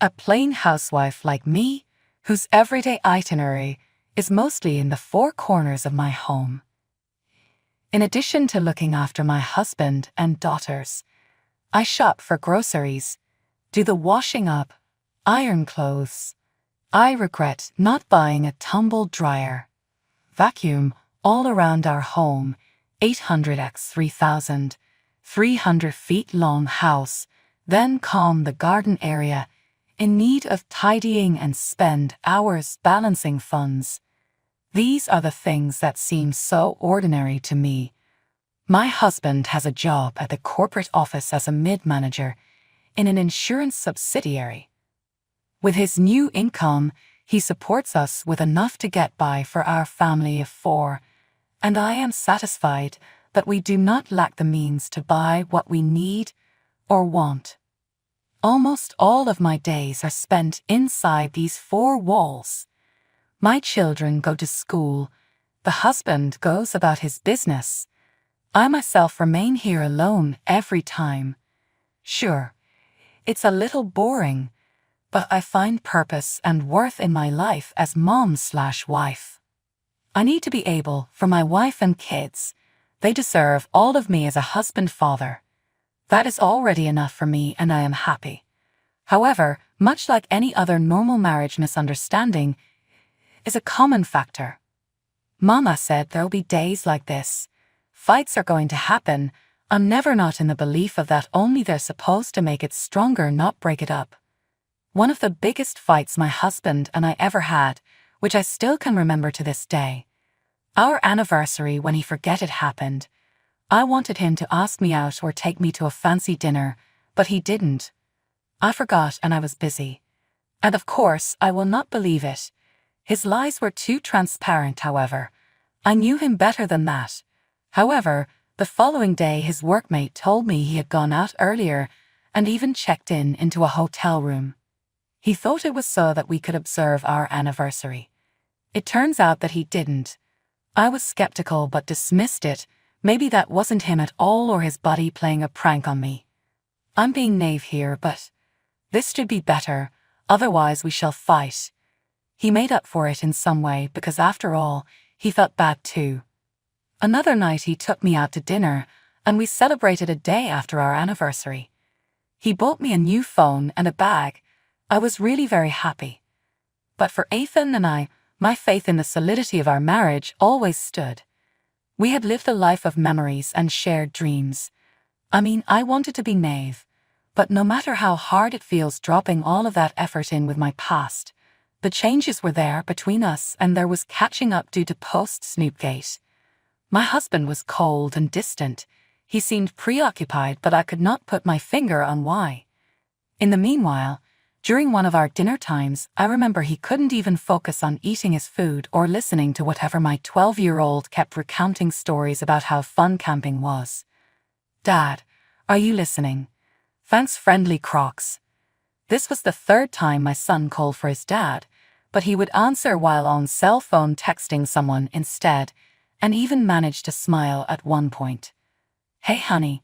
A plain housewife like me, whose everyday itinerary is mostly in the four corners of my home. In addition to looking after my husband and daughters, I shop for groceries, do the washing up, iron clothes. I regret not buying a tumble dryer, vacuum all around our home, 800x 300 feet long house, then comb the garden area in need of tidying and spend hours balancing funds. These are the things that seem so ordinary to me. My husband has a job at the corporate office as a mid-manager in an insurance subsidiary. With his new income, he supports us with enough to get by for our family of 4, and I am satisfied that we do not lack the means to buy what we need or want. Almost all of my days are spent inside these 4 walls. My children go to school, the husband goes about his business. I myself remain here alone every time. Sure, it's a little boring, but I find purpose and worth in my life as mom/wife. I need to be able for my wife and kids. They deserve all of me as a husband-father. That is already enough for me and I am happy. However, much like any other normal marriage, misunderstanding is a common factor. Mama said there'll be days like this. Fights are going to happen. I'm never not in the belief of that, only they're supposed to make it stronger, not break it up. One of the biggest fights my husband and I ever had, which I still can remember to this day. Our anniversary, when he forget it happened. I wanted him to ask me out or take me to a fancy dinner, but he didn't. I forgot and I was busy. And of course, I will not believe it. His lies were too transparent, however. I knew him better than that. However, the following day his workmate told me he had gone out earlier and even checked into a hotel room. He thought it was so that we could observe our anniversary. It turns out that he didn't. I was skeptical but dismissed it. Maybe that wasn't him at all or his buddy playing a prank on me. I'm being naive here, but this should be better, otherwise we shall fight. He made up for it in some way because after all, he felt bad too. Another night he took me out to dinner and we celebrated a day after our anniversary. He bought me a new phone and a bag. I was really very happy. But for Ethan and I, my faith in the solidity of our marriage always stood. We had lived a life of memories and shared dreams. I mean, I wanted to be naive, but no matter how hard it feels dropping all of that effort in with my past, the changes were there between us and there was catching up due to post-Snoopgate. My husband was cold and distant. He seemed preoccupied, but I could not put my finger on why. In the meanwhile, during one of our dinner times, I remember he couldn't even focus on eating his food or listening to whatever my 12-year-old kept recounting stories about how fun camping was. Dad, are you listening? Thanks, friendly Crocs. This was the 3rd time my son called for his dad, but he would answer while on cell phone texting someone instead, and even managed to smile at one point. Hey honey,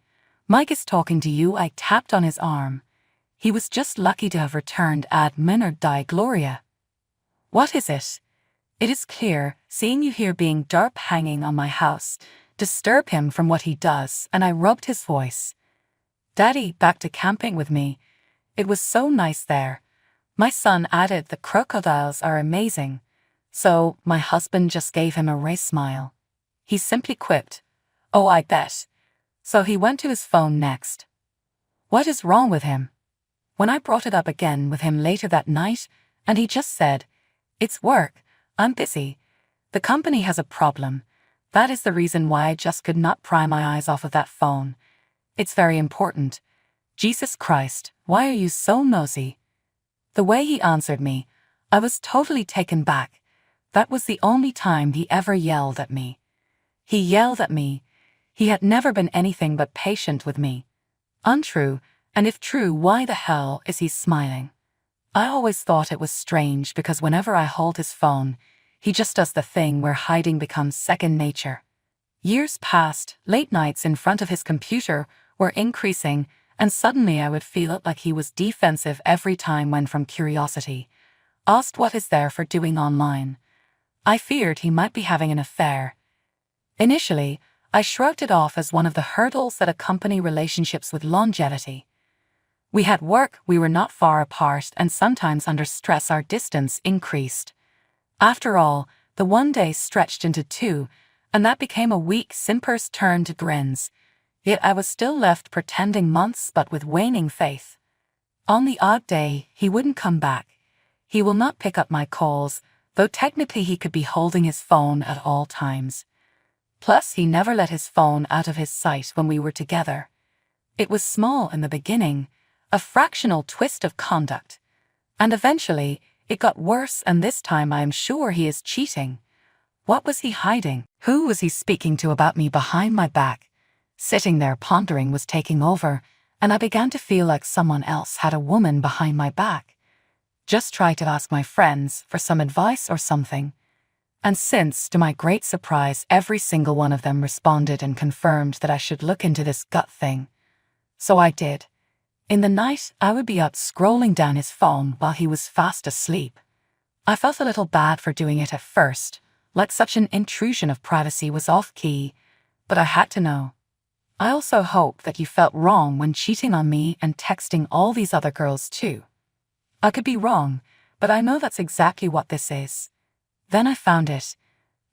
Mike is talking to you. I tapped on his arm. He was just lucky to have returned ad minor die gloria. What is it? It is clear, seeing you here being derp hanging on my house, disturb him from what he does, and I rubbed his voice. Daddy, back to camping with me. It was so nice there. My son added the crocodiles are amazing. So, my husband just gave him a wry smile. He simply quipped, "Oh, I bet." So he went to his phone next. What is wrong with him? When I brought it up again with him later that night, and he just said, "It's work, I'm busy. The company has a problem. That is the reason why I just could not pry my eyes off of that phone. It's very important. Jesus Christ, why are you so nosy?" The way he answered me, I was totally taken back. That was the only time he ever yelled at me. He yelled at me. He had never been anything but patient with me. Untrue, and if true, why the hell is he smiling? I always thought it was strange because whenever I hold his phone, he just does the thing where hiding becomes second nature. Years passed, late nights in front of his computer were increasing, and suddenly I would feel it like he was defensive every time when from curiosity, asked what is there for doing online. I feared he might be having an affair. Initially, I shrugged it off as one of the hurdles that accompany relationships with longevity. We had work, we were not far apart, and sometimes under stress our distance increased. After all, the one day stretched into two, and that became a week. Simpers turned to grins. Yet I was still left pretending months but with waning faith. On the odd day, he wouldn't come back. He will not pick up my calls, though technically he could be holding his phone at all times. Plus, he never let his phone out of his sight when we were together. It was small in the beginning, a fractional twist of conduct. And eventually, it got worse, and this time I am sure he is cheating. What was he hiding? Who was he speaking to about me behind my back? Sitting there pondering was taking over, and I began to feel like someone else had a woman behind my back. Just try to ask my friends for some advice or something. And since, to my great surprise, every single one of them responded and confirmed that I should look into this gut thing. So I did. In the night, I would be up scrolling down his phone while he was fast asleep. I felt a little bad for doing it at first, like such an intrusion of privacy was off-key, but I had to know. I also hope that you felt wrong when cheating on me and texting all these other girls too. I could be wrong, but I know that's exactly what this is. Then I found it.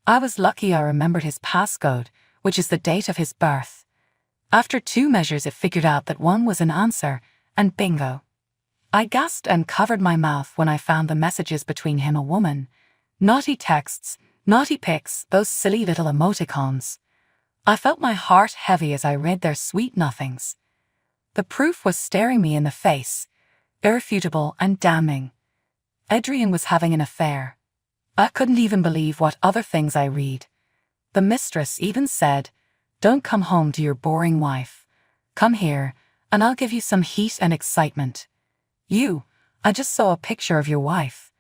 I was lucky I remembered his passcode, which is the date of his birth. After 2 measures it figured out that 1 was an answer, and bingo. I gasped and covered my mouth when I found the messages between him and a woman. Naughty texts, naughty pics, those silly little emoticons. I felt my heart heavy as I read their sweet nothings. The proof was staring me in the face, irrefutable and damning. Adrian was having an affair. I couldn't even believe what other things I read. The mistress even said, "Don't come home to your boring wife. Come here, and I'll give you some heat and excitement. I just saw a picture of your wife.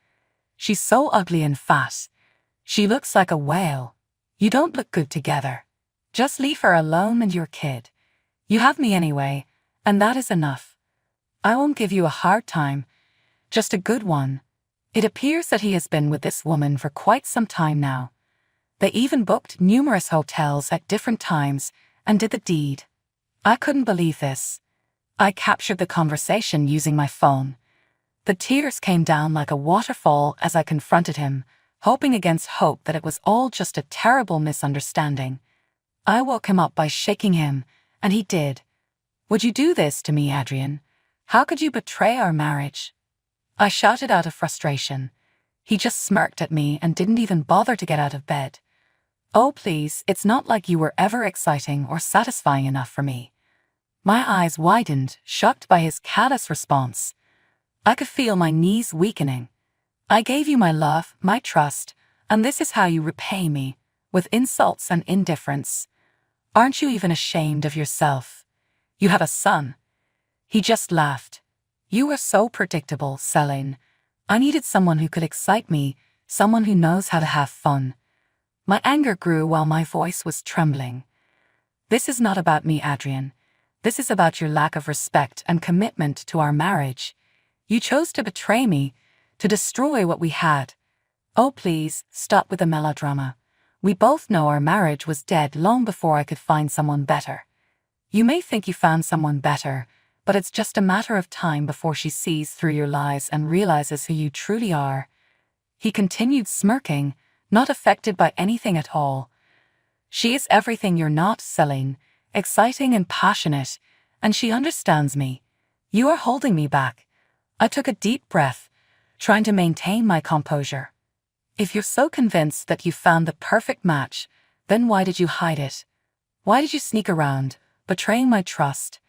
She's so ugly and fat. She looks like a whale. You don't look good together. Just leave her alone and your kid. You have me anyway, and that is enough. I won't give you a hard time, just a good one." It appears that he has been with this woman for quite some time now. They even booked numerous hotels at different times and did the deed. I couldn't believe this. I captured the conversation using my phone. The tears came down like a waterfall as I confronted him, hoping against hope that it was all just a terrible misunderstanding. I woke him up by shaking him, and he did. "Would you do this to me, Adrian? How could you betray our marriage?" I shouted out of frustration. He just smirked at me and didn't even bother to get out of bed. "Oh please, it's not like you were ever exciting or satisfying enough for me." My eyes widened, shocked by his callous response. I could feel my knees weakening. "I gave you my love, my trust, and this is how you repay me, with insults and indifference. Aren't you even ashamed of yourself? You have a son." He just laughed. "You are so predictable, Celine. I needed someone who could excite me, someone who knows how to have fun." My anger grew while my voice was trembling. "This is not about me, Adrian. This is about your lack of respect and commitment to our marriage. You chose to betray me, to destroy what we had. Oh please, stop with the melodrama. We both know our marriage was dead long before I could find someone better. You may think you found someone better, but it's just a matter of time before she sees through your lies and realizes who you truly are." He continued smirking, not affected by anything at all. "She is everything you're not, Celine, exciting and passionate, and she understands me. You are holding me back." I took a deep breath, trying to maintain my composure. "If you're so convinced that you found the perfect match, then why did you hide it? Why did you sneak around, betraying my trust?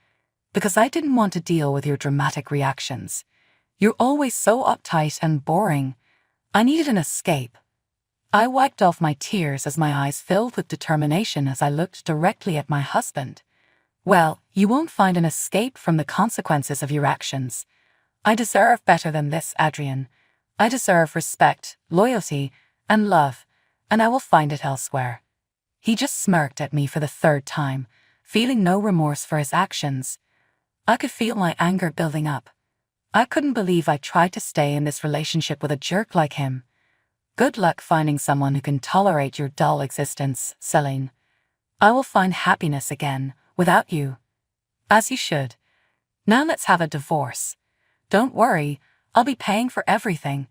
Because I didn't want to deal with your dramatic reactions. You're always so uptight and boring. I needed an escape." I wiped off my tears as my eyes filled with determination as I looked directly at my husband. "Well, you won't find an escape from the consequences of your actions. I deserve better than this, Adrian. I deserve respect, loyalty, and love, and I will find it elsewhere." He just smirked at me for the 3rd time, feeling no remorse for his actions. I could feel my anger building up. I couldn't believe I tried to stay in this relationship with a jerk like him. Good luck finding someone who can tolerate your dull existence, Celine. I will find happiness again, without you. As you should. Now let's have a divorce. Don't worry, I'll be paying for everything.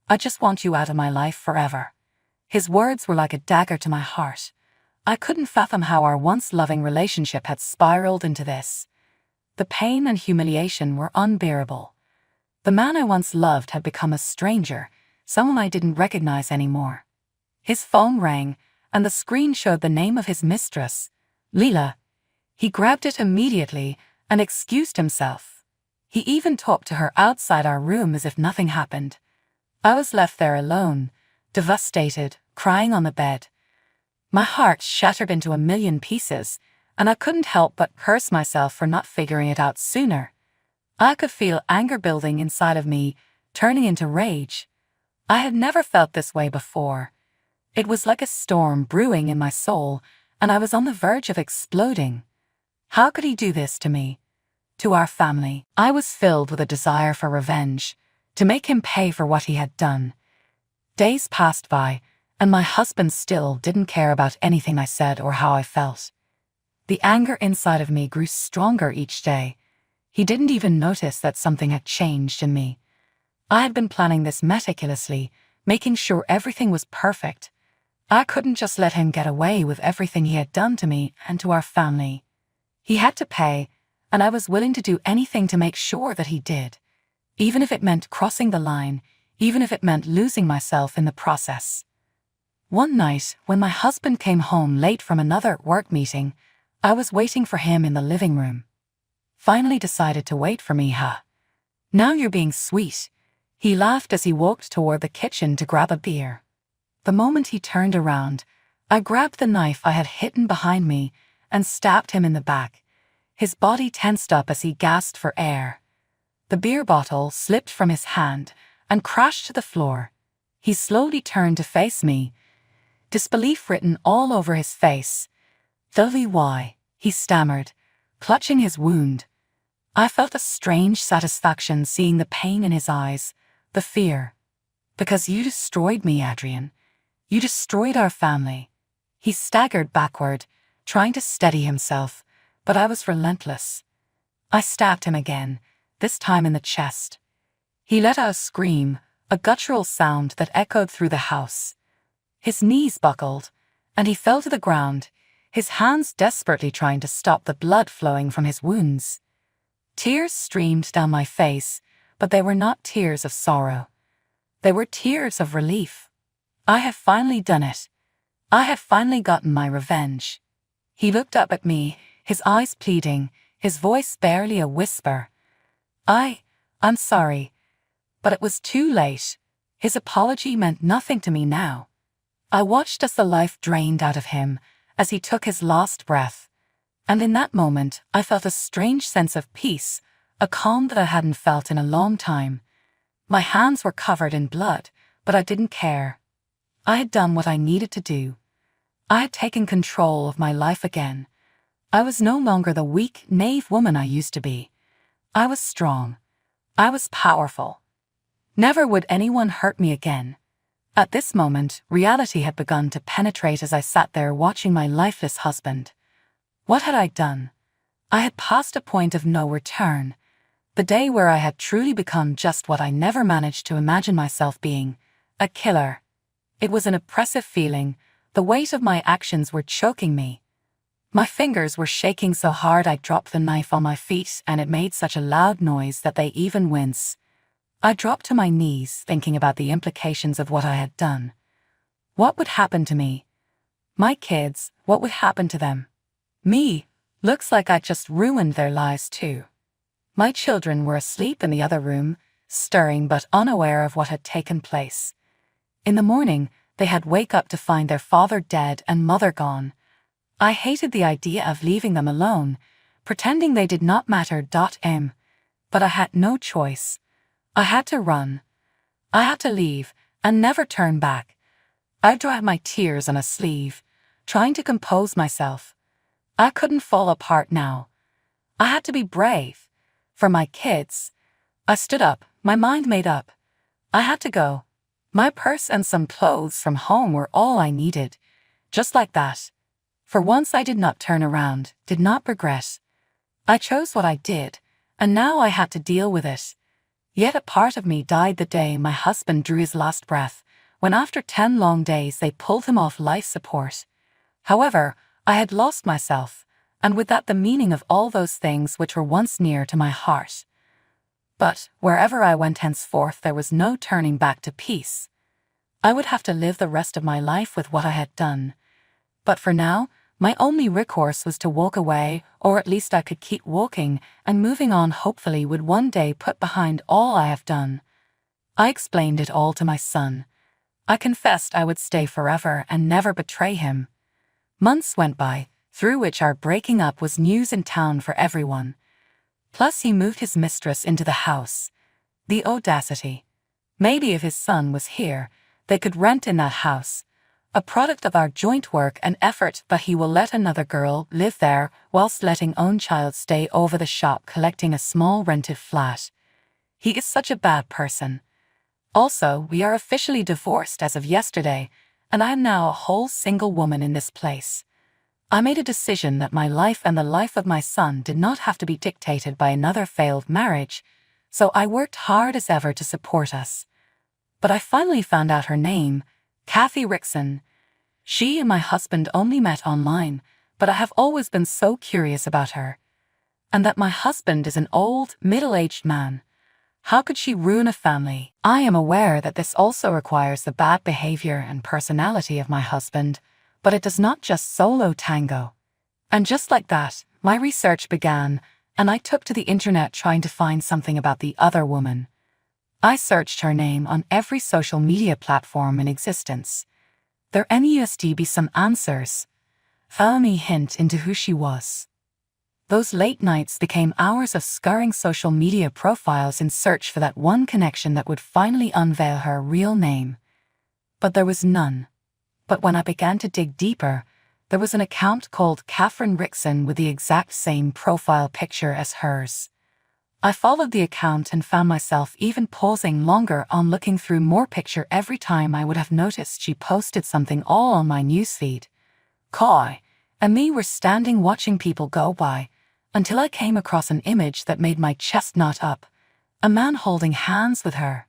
I just want you out of my life forever. His words were like a dagger to my heart. I couldn't fathom how our once loving relationship had spiraled into this. The pain and humiliation were unbearable. The man I once loved had become a stranger, someone I didn't recognize anymore. His phone rang, and the screen showed the name of his mistress, Leela. He grabbed it immediately and excused himself. He even talked to her outside our room as if nothing happened. I was left there alone, devastated, crying on the bed. My heart shattered into a million pieces, and I couldn't help but curse myself for not figuring it out sooner. I could feel anger building inside of me, turning into rage. I had never felt this way before. It was like a storm brewing in my soul, and I was on the verge of exploding. How could he do this to me? To our family? I was filled with a desire for revenge, to make him pay for what he had done. Days passed by, and my husband still didn't care about anything I said or how I felt. The anger inside of me grew stronger each day. He didn't even notice that something had changed in me. I had been planning this meticulously, making sure everything was perfect. I couldn't just let him get away with everything he had done to me and to our family. He had to pay, and I was willing to do anything to make sure that he did, even if it meant crossing the line, even if it meant losing myself in the process. One night, when my husband came home late from another work meeting, I was waiting for him in the living room. Finally decided to wait for me, huh? Now you're being sweet. He laughed as he walked toward the kitchen to grab a beer. The moment he turned around, I grabbed the knife I had hidden behind me and stabbed him in the back. His body tensed up as he gasped for air. The beer bottle slipped from his hand and crashed to the floor. He slowly turned to face me, disbelief written all over his face. "Why?" he stammered, clutching his wound. I felt a strange satisfaction seeing the pain in his eyes, the fear. "Because you destroyed me, Adrian. You destroyed our family." He staggered backward, trying to steady himself, but I was relentless. I stabbed him again, this time in the chest. He let out a scream, a guttural sound that echoed through the house. His knees buckled, and he fell to the ground, his hands desperately trying to stop the blood flowing from his wounds. Tears streamed down my face, but they were not tears of sorrow. They were tears of relief. I have finally done it. I have finally gotten my revenge. He looked up at me, his eyes pleading, his voice barely a whisper. I'm sorry. But it was too late. His apology meant nothing to me now. I watched as the life drained out of him, as he took his last breath. And in that moment, I felt a strange sense of peace, a calm that I hadn't felt in a long time. My hands were covered in blood, but I didn't care. I had done what I needed to do. I had taken control of my life again. I was no longer the weak, naive woman I used to be. I was strong. I was powerful. Never would anyone hurt me again. At this moment, reality had begun to penetrate as I sat there watching my lifeless husband. What had I done? I had passed a point of no return. The day where I had truly become just what I never managed to imagine myself being, a killer. It was an oppressive feeling. The weight of my actions were choking me. My fingers were shaking so hard I dropped the knife on my feet, and it made such a loud noise that they even wince. I dropped to my knees, thinking about the implications of what I had done. What would happen to me? My kids, what would happen to them? Me, looks like I just ruined their lives too. My children were asleep in the other room, stirring but unaware of what had taken place. In the morning, they had wake up to find their father dead and mother gone. I hated the idea of leaving them alone, pretending they did not matter. But I had no choice. I had to run. I had to leave and never turn back. I dried my tears on a sleeve, trying to compose myself. I couldn't fall apart now. I had to be brave. For my kids. I stood up, my mind made up. I had to go. My purse and some clothes from home were all I needed. Just like that. For once I did not turn around, did not regret. I chose what I did, and now I had to deal with it. Yet a part of me died the day my husband drew his last breath, when after 10 long days they pulled him off life support. However, I had lost myself, and with that the meaning of all those things which were once near to my heart. But wherever I went henceforth there was no turning back to peace. I would have to live the rest of my life with what I had done. But for now, my only recourse was to walk away, or at least I could keep walking, and moving on hopefully would one day put behind all I have done. I explained it all to my son. I confessed I would stay forever and never betray him. Months went by, through which our breaking up was news in town for everyone. Plus he moved his mistress into the house. The audacity. Maybe if his son was here, they could rent in that house. A product of our joint work and effort, but he will let another girl live there whilst letting own child stay over the shop collecting a small rented flat. He is such a bad person. Also, we are officially divorced as of yesterday, and I am now a whole single woman in this place. I made a decision that my life and the life of my son did not have to be dictated by another failed marriage, so I worked hard as ever to support us. But I finally found out her name, Kathy Rickson. She and my husband only met online, but I have always been so curious about her. And that my husband is an old, middle-aged man. How could she ruin a family? I am aware that this also requires the bad behavior and personality of my husband, but it does not just solo tango. And just like that, my research began, and I took to the internet trying to find something about the other woman. I searched her name on every social media platform in existence. There must be some answers. Found me hint into who she was. Those late nights became hours of scouring social media profiles in search for that one connection that would finally unveil her real name. But there was none. But when I began to dig deeper, there was an account called Catherine Rickson with the exact same profile picture as hers. I followed the account and found myself even pausing longer on looking through more picture every time I would have noticed she posted something all on my newsfeed. Kai and me were standing watching people go by, until I came across an image that made my chest knot up, a man holding hands with her.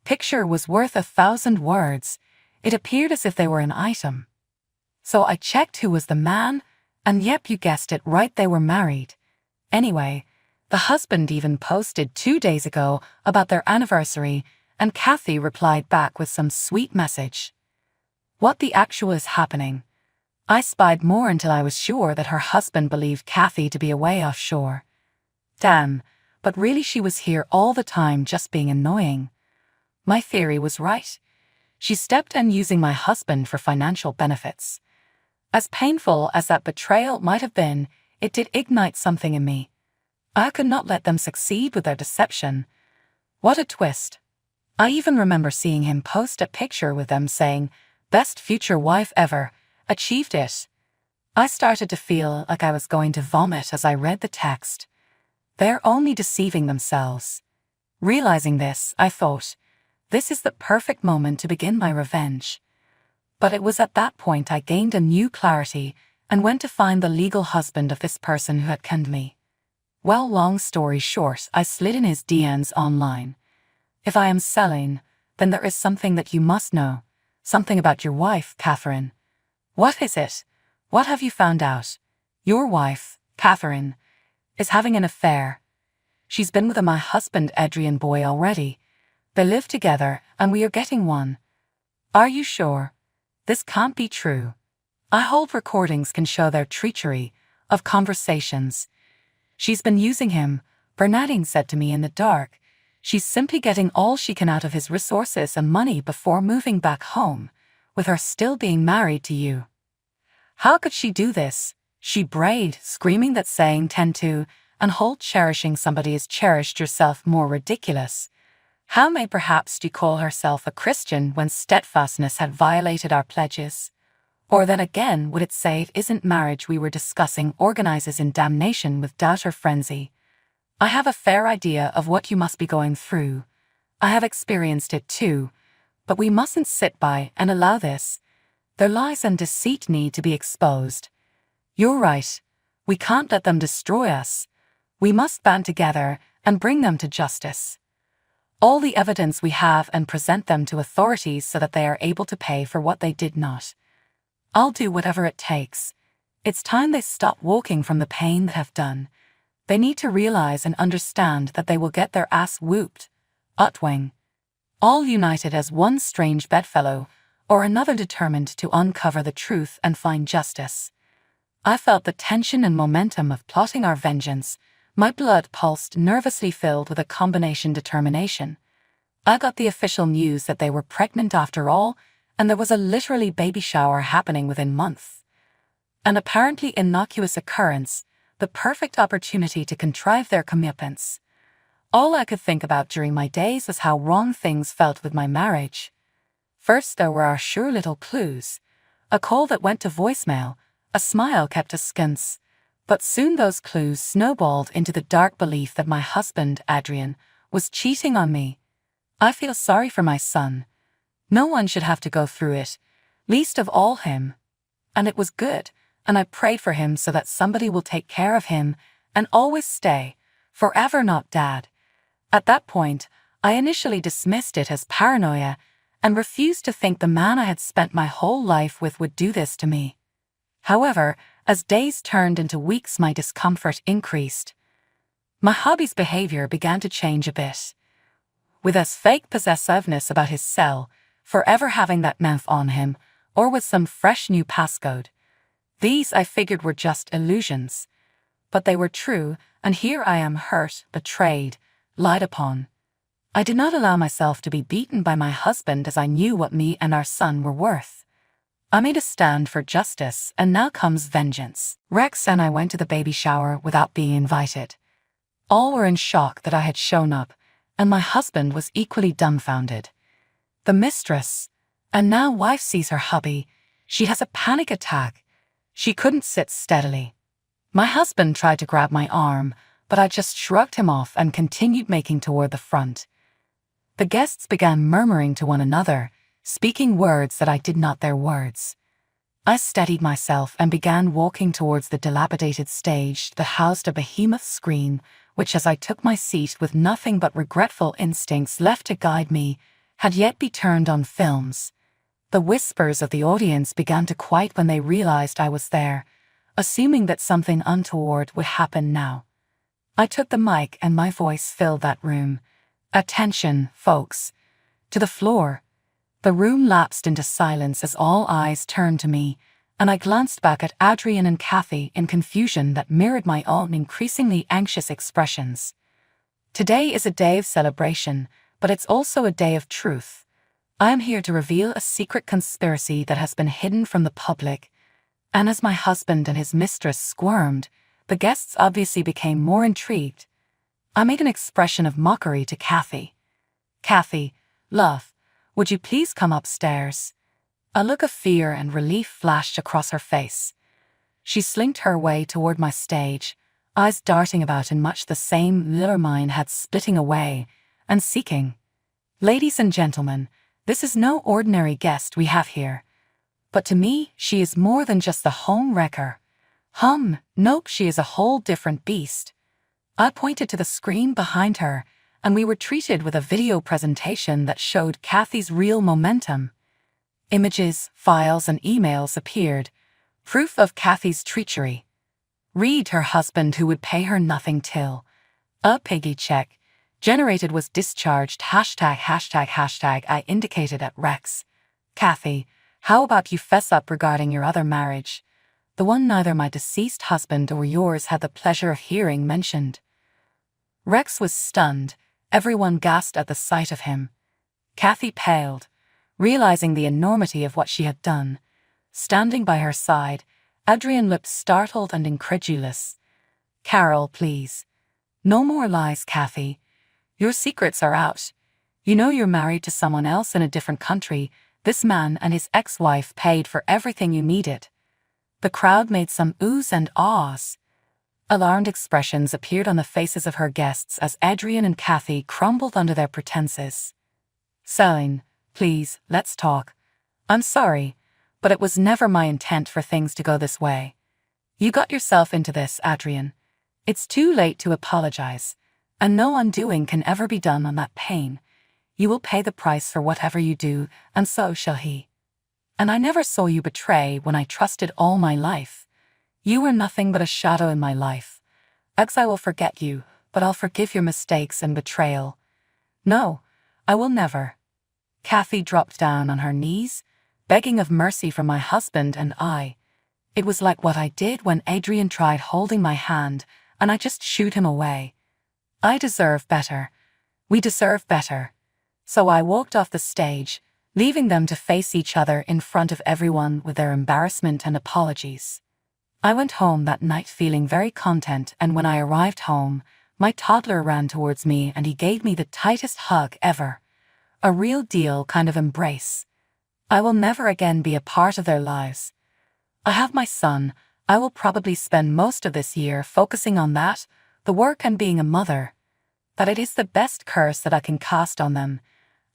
Picture was worth 1,000 words. It appeared as if they were an item. So I checked who was the man, and yep, you guessed it right, they were married. Anyway, the husband even posted 2 days ago about their anniversary, and Kathy replied back with some sweet message. What the actual is happening? I spied more until I was sure that her husband believed Kathy to be away offshore. Damn, but really she was here all the time just being annoying. My theory was right. She stepped in using my husband for financial benefits. As painful as that betrayal might have been, it did ignite something in me. I could not let them succeed with their deception. What a twist. I even remember seeing him post a picture with them saying, "Best future wife ever, achieved it." I started to feel like I was going to vomit as I read the text. They're only deceiving themselves. Realizing this, I thought, this is the perfect moment to begin my revenge. But it was at that point I gained a new clarity and went to find the legal husband of this person who had conned me. Well, long story short, I slid in his DMs online. If I am selling, then there is something that you must know. Something about your wife, Catherine. What is it? What have you found out? Your wife, Catherine, is having an affair. She's been with my husband Adrian boy already. They live together and we are getting one. Are you sure? This can't be true. I hope recordings can show their treachery of conversations. She's been using him, Bernadine said to me in the dark. She's simply getting all she can out of his resources and money before moving back home, with her still being married to you. How could she do this? She brayed, screaming that saying tend to and hold cherishing somebody is cherished yourself more ridiculous. How may perhaps she call herself a Christian when steadfastness had violated our pledges? Or then again, would it say it isn't marriage we were discussing organizes in damnation with doubt or frenzy? I have a fair idea of what you must be going through. I have experienced it too, but we mustn't sit by and allow this. Their lies and deceit need to be exposed. You're right. We can't let them destroy us. We must band together and bring them to justice. All the evidence we have and present them to authorities so that they are able to pay for what they did not. I'll do whatever it takes. It's time they stop walking from the pain they have done. They need to realize and understand that they will get their ass whooped. Utwing. All united as one strange bedfellow, or another determined to uncover the truth and find justice. I felt the tension and momentum of plotting our vengeance. My blood pulsed nervously, filled with a combination determination. I got the official news that they were pregnant after all, and there was a literally baby shower happening within months. An apparently innocuous occurrence, the perfect opportunity to contrive their comeuppance. All I could think about during my days was how wrong things felt with my marriage. First there were our sure little clues. A call that went to voicemail, a smile kept us skins. But soon those clues snowballed into the dark belief that my husband, Adrian, was cheating on me. I feel sorry for my son. No one should have to go through it, least of all him. And it was good, and I prayed for him so that somebody will take care of him and always stay, forever not Dad. At that point, I initially dismissed it as paranoia and refused to think the man I had spent my whole life with would do this to me. However, as days turned into weeks, my discomfort increased. My hubby's behavior began to change a bit. With his fake possessiveness about his cell, forever having that mouth on him, or with some fresh new passcode. These I figured were just illusions. But they were true, and here I am hurt, betrayed, lied upon. I did not allow myself to be beaten by my husband, as I knew what me and our son were worth. I made a stand for justice, and now comes vengeance. Rex and I went to the baby shower without being invited. All were in shock that I had shown up, and my husband was equally dumbfounded. The mistress, and now wife, sees her hubby. She has a panic attack. She couldn't sit steadily. My husband tried to grab my arm, but I just shrugged him off and continued making toward the front. The guests began murmuring to one another, speaking words that I did not their words. I steadied myself and began walking towards the dilapidated stage that housed a behemoth screen, which, as I took my seat with nothing but regretful instincts left to guide me, had yet be turned on films. The whispers of the audience began to quiet when they realized I was there, assuming that something untoward would happen now. I took the mic and my voice filled that room. Attention, folks. To the floor. The room lapsed into silence as all eyes turned to me, and I glanced back at Adrian and Kathy in confusion that mirrored my own increasingly anxious expressions. Today is a day of celebration, but it's also a day of truth. I am here to reveal a secret conspiracy that has been hidden from the public. And as my husband and his mistress squirmed, the guests obviously became more intrigued. I made an expression of mockery to Kathy. Kathy, love, would you please come upstairs? A look of fear and relief flashed across her face. She slinked her way toward my stage, eyes darting about in much the same manner mine had, splitting away and seeking. Ladies and gentlemen, this is no ordinary guest we have here. But to me, she is more than just the home wrecker. Nope, she is a whole different beast. I pointed to the screen behind her, and we were treated with a video presentation that showed Kathy's real momentum. Images, files, and emails appeared, proof of Kathy's treachery. Reed, her husband, who would pay her nothing till a piggy check generated was discharged. ####. I indicated at Rex. Kathy, how about you fess up regarding your other marriage? The one neither my deceased husband or yours had the pleasure of hearing mentioned. Rex was stunned. Everyone gasped at the sight of him. Kathy paled, realizing the enormity of what she had done. Standing by her side, Adrian looked startled and incredulous. Carol, please. No more lies, Kathy. Your secrets are out. You know you're married to someone else in a different country. This man and his ex-wife paid for everything you needed. The crowd made some oohs and ahs. Alarmed expressions appeared on the faces of her guests as Adrian and Kathy crumbled under their pretenses. Celine, please, let's talk. I'm sorry, but it was never my intent for things to go this way. You got yourself into this, Adrian. It's too late to apologize, and no undoing can ever be done on that pain. You will pay the price for whatever you do, and so shall he. And I never saw you betray when I trusted all my life. You were nothing but a shadow in my life. I will forget you, but I'll forgive your mistakes and betrayal. No, I will never. Kathy dropped down on her knees, begging of mercy from my husband and I. It was like what I did when Adrian tried holding my hand, and I just shooed him away. I deserve better. We deserve better. So I walked off the stage, leaving them to face each other in front of everyone with their embarrassment and apologies. I went home that night feeling very content, and when I arrived home, my toddler ran towards me and he gave me the tightest hug ever. A real deal kind of embrace. I will never again be a part of their lives. I have my son. I will probably spend most of this year focusing on that, the work and being a mother. That it is the best curse that I can cast on them,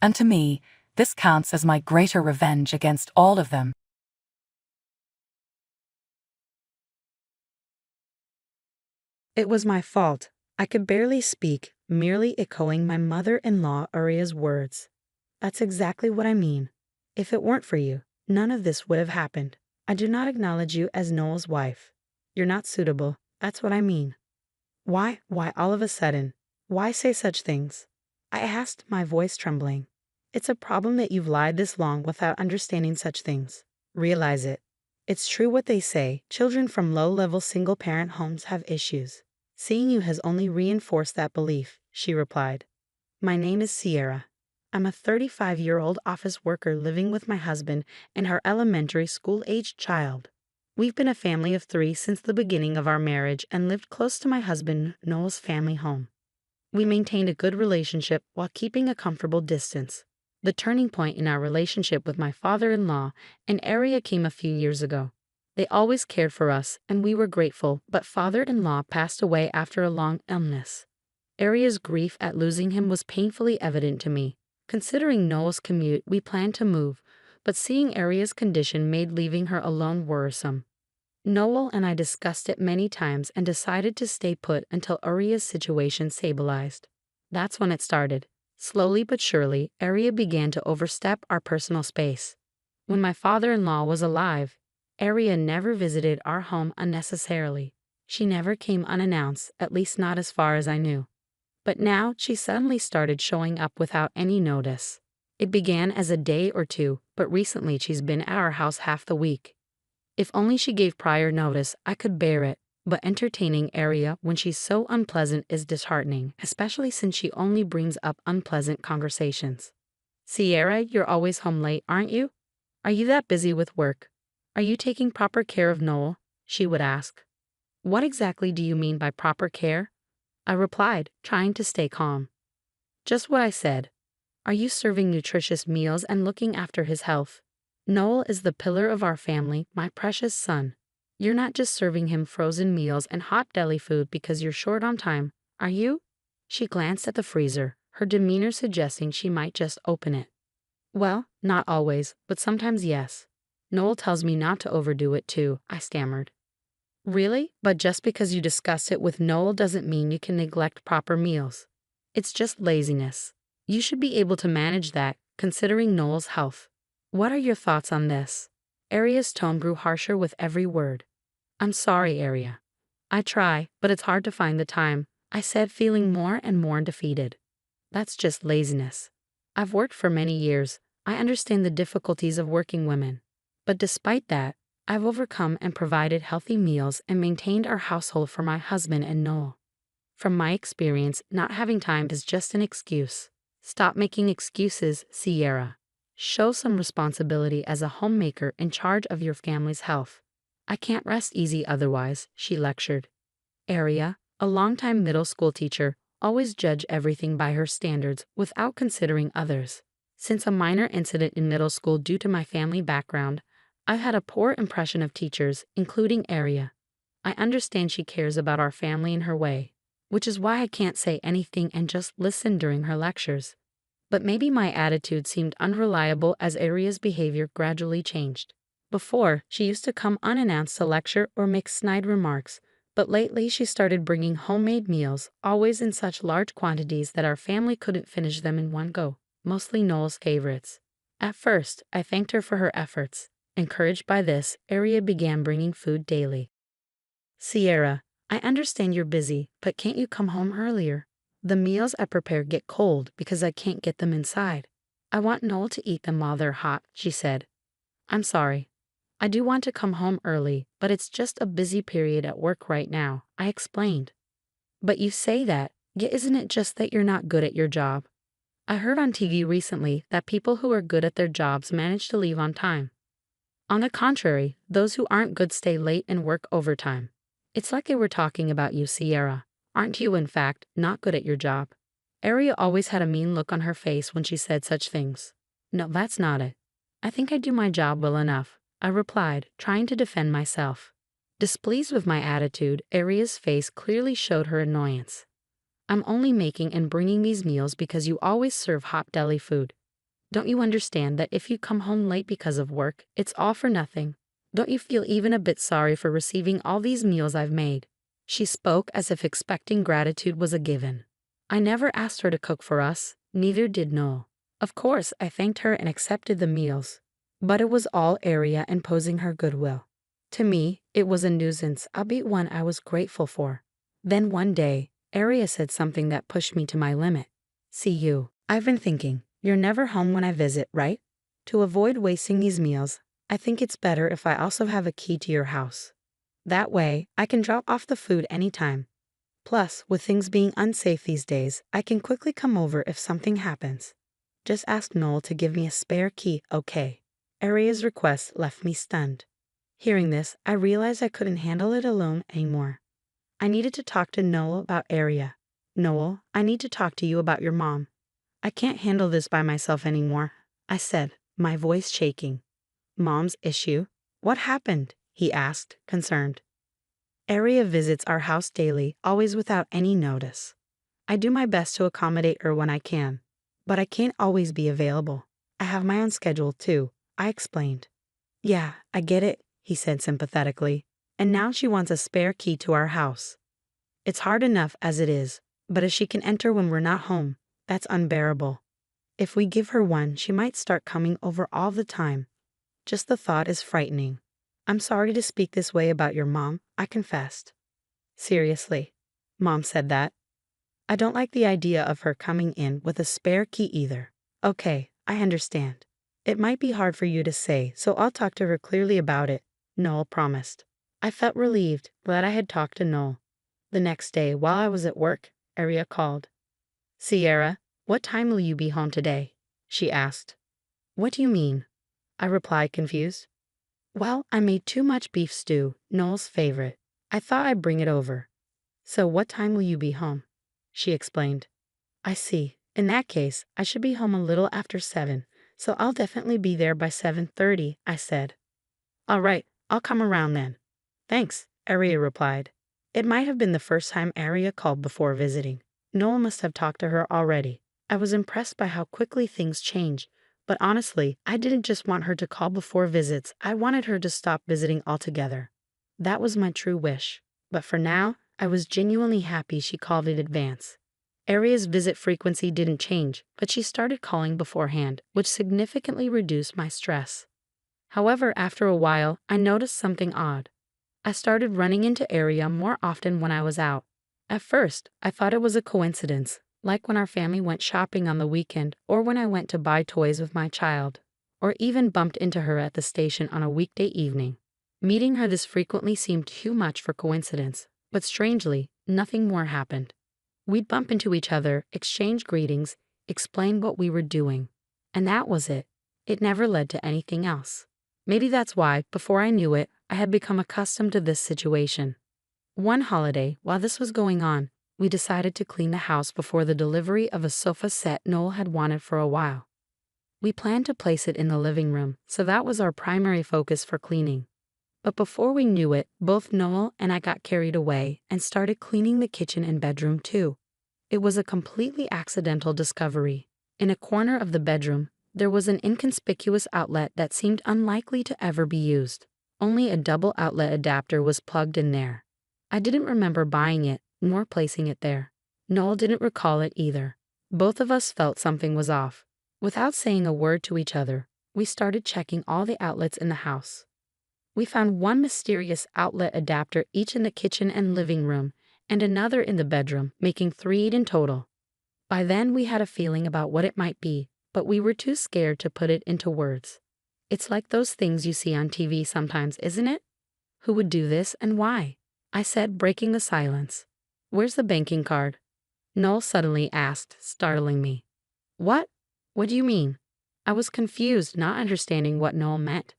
and to me, this counts as my greater revenge against all of them. It was my fault. I could barely speak, merely echoing my mother-in-law Uriah's words. That's exactly what I mean. If it weren't for you, none of this would have happened. I do not acknowledge you as Noel's wife. You're not suitable. That's what I mean. Why all of a sudden? Why say such things? I asked, my voice trembling. It's a problem that you've lied this long without understanding such things. Realize it. It's true what they say, children from low-level single-parent homes have issues. Seeing you has only reinforced that belief, she replied. My name is Sierra. I'm a 35-year-old office worker living with my husband and our elementary school-aged child. We've been a family of 3 since the beginning of our marriage and lived close to my husband Noel's family home. We maintained a good relationship while keeping a comfortable distance. The turning point in our relationship with my father-in-law and Aria came a few years ago. They always cared for us, and we were grateful, but father-in-law passed away after a long illness. Aria's grief at losing him was painfully evident to me. Considering Noel's commute, we planned to move, but seeing Aria's condition made leaving her alone worrisome. Noel and I discussed it many times and decided to stay put until Aria's situation stabilized. That's when it started. Slowly but surely, Aria began to overstep our personal space. When my father-in-law was alive, Aria never visited our home unnecessarily. She never came unannounced, at least not as far as I knew. But now she suddenly started showing up without any notice. It began as a day or two, but recently she's been at our house half the week. If only she gave prior notice, I could bear it. But entertaining Aria when she's so unpleasant is disheartening, especially since she only brings up unpleasant conversations. Sierra, you're always home late, aren't you? Are you that busy with work? Are you taking proper care of Noel? She would ask. What exactly do you mean by proper care? I replied, trying to stay calm. Just what I said. Are you serving nutritious meals and looking after his health? Noel is the pillar of our family, my precious son. You're not just serving him frozen meals and hot deli food because you're short on time, are you? She glanced at the freezer, her demeanor suggesting she might just open it. Well, not always, but sometimes yes. Noel tells me not to overdo it too, I stammered. Really? But just because you discuss it with Noel doesn't mean you can neglect proper meals. It's just laziness. You should be able to manage that, considering Noel's health. What are your thoughts on this? Aria's tone grew harsher with every word. I'm sorry, Aria. I try, but it's hard to find the time, I said, feeling more and more defeated. That's just laziness. I've worked for many years. I understand the difficulties of working women. But despite that, I've overcome and provided healthy meals and maintained our household for my husband and Noel. From my experience, not having time is just an excuse. Stop making excuses, Sierra. Show some responsibility as a homemaker in charge of your family's health. I can't rest easy otherwise, she lectured. Aria, a longtime middle school teacher, always judged everything by her standards without considering others. Since a minor incident in middle school due to my family background, I've had a poor impression of teachers, including Aria. I understand she cares about our family in her way, which is why I can't say anything and just listen during her lectures. But maybe my attitude seemed unreliable as Aria's behavior gradually changed. Before, she used to come unannounced to lecture or make snide remarks, but lately she started bringing homemade meals, always in such large quantities that our family couldn't finish them in one go, mostly Noel's favorites. At first, I thanked her for her efforts. Encouraged by this, Aria began bringing food daily. Sierra, I understand you're busy, but can't you come home earlier? The meals I prepare get cold because I can't get them inside. I want Noel to eat them while they're hot, she said. I'm sorry. I do want to come home early, but it's just a busy period at work right now, I explained. But you say that, yet isn't it just that you're not good at your job? I heard on TV recently that people who are good at their jobs manage to leave on time. On the contrary, those who aren't good stay late and work overtime. It's like they were talking about you, Sierra. Aren't you, in fact, not good at your job? Aria always had a mean look on her face when she said such things. No, that's not it. I think I do my job well enough, I replied, trying to defend myself. Displeased with my attitude, Aria's face clearly showed her annoyance. I'm only making and bringing these meals because you always serve hot deli food. Don't you understand that if you come home late because of work, it's all for nothing? Don't you feel even a bit sorry for receiving all these meals I've made? She spoke as if expecting gratitude was a given. I never asked her to cook for us, neither did Noel. Of course, I thanked her and accepted the meals. But it was all Aria imposing her goodwill. To me, it was a nuisance, albeit one I was grateful for. Then one day, Aria said something that pushed me to my limit. See you, I've been thinking, you're never home when I visit, right? To avoid wasting these meals, I think it's better if I also have a key to your house. That way, I can drop off the food anytime. Plus, with things being unsafe these days, I can quickly come over if something happens. Just ask Noel to give me a spare key, okay? Aria's request left me stunned. Hearing this, I realized I couldn't handle it alone anymore. I needed to talk to Noel about Aria. Noel, I need to talk to you about your mom. I can't handle this by myself anymore, I said, my voice shaking. Mom's issue? What happened? He asked, concerned. Aria visits our house daily, always without any notice. I do my best to accommodate her when I can, but I can't always be available. I have my own schedule too, I explained. Yeah, I get it, he said sympathetically, and now she wants a spare key to our house. It's hard enough as it is, but if she can enter when we're not home, that's unbearable. If we give her one, she might start coming over all the time. Just the thought is frightening. I'm sorry to speak this way about your mom, I confessed. Seriously, Mom said that. I don't like the idea of her coming in with a spare key either. Okay, I understand. It might be hard for you to say, so I'll talk to her clearly about it, Noel promised. I felt relieved, glad I had talked to Noel. The next day, while I was at work, Aria called. Sierra, what time will you be home today? She asked. What do you mean? I replied, confused. Well, I made too much beef stew, Noel's favorite. I thought I'd bring it over. So what time will you be home? She explained. I see. In that case, I should be home a little after 7, so I'll definitely be there by 7:30, I said. All right, I'll come around then. Thanks, Aria replied. It might have been the first time Aria called before visiting. Noel must have talked to her already. I was impressed by how quickly things change. But honestly, I didn't just want her to call before visits, I wanted her to stop visiting altogether. That was my true wish. But for now, I was genuinely happy she called in advance. Aria's visit frequency didn't change, but she started calling beforehand, which significantly reduced my stress. However, after a while, I noticed something odd. I started running into Aria more often when I was out. At first, I thought it was a coincidence, like when our family went shopping on the weekend or when I went to buy toys with my child, or even bumped into her at the station on a weekday evening. Meeting her this frequently seemed too much for coincidence, but strangely, nothing more happened. We'd bump into each other, exchange greetings, explain what we were doing, and that was it. It never led to anything else. Maybe that's why, before I knew it, I had become accustomed to this situation. One holiday, while this was going on, we decided to clean the house before the delivery of a sofa set Noel had wanted for a while. We planned to place it in the living room, so that was our primary focus for cleaning. But before we knew it, both Noel and I got carried away and started cleaning the kitchen and bedroom too. It was a completely accidental discovery. In a corner of the bedroom, there was an inconspicuous outlet that seemed unlikely to ever be used. Only a double outlet adapter was plugged in there. I didn't remember buying it, nor placing it there. Noel didn't recall it either. Both of us felt something was off. Without saying a word to each other, we started checking all the outlets in the house. We found one mysterious outlet adapter each in the kitchen and living room, and another in the bedroom, making 3 in total. By then we had a feeling about what it might be, but we were too scared to put it into words. It's like those things you see on TV sometimes, isn't it? Who would do this and why? I said, breaking the silence. Where's the banking card? Noel suddenly asked, startling me. What? What do you mean? I was confused, not understanding what Noel meant.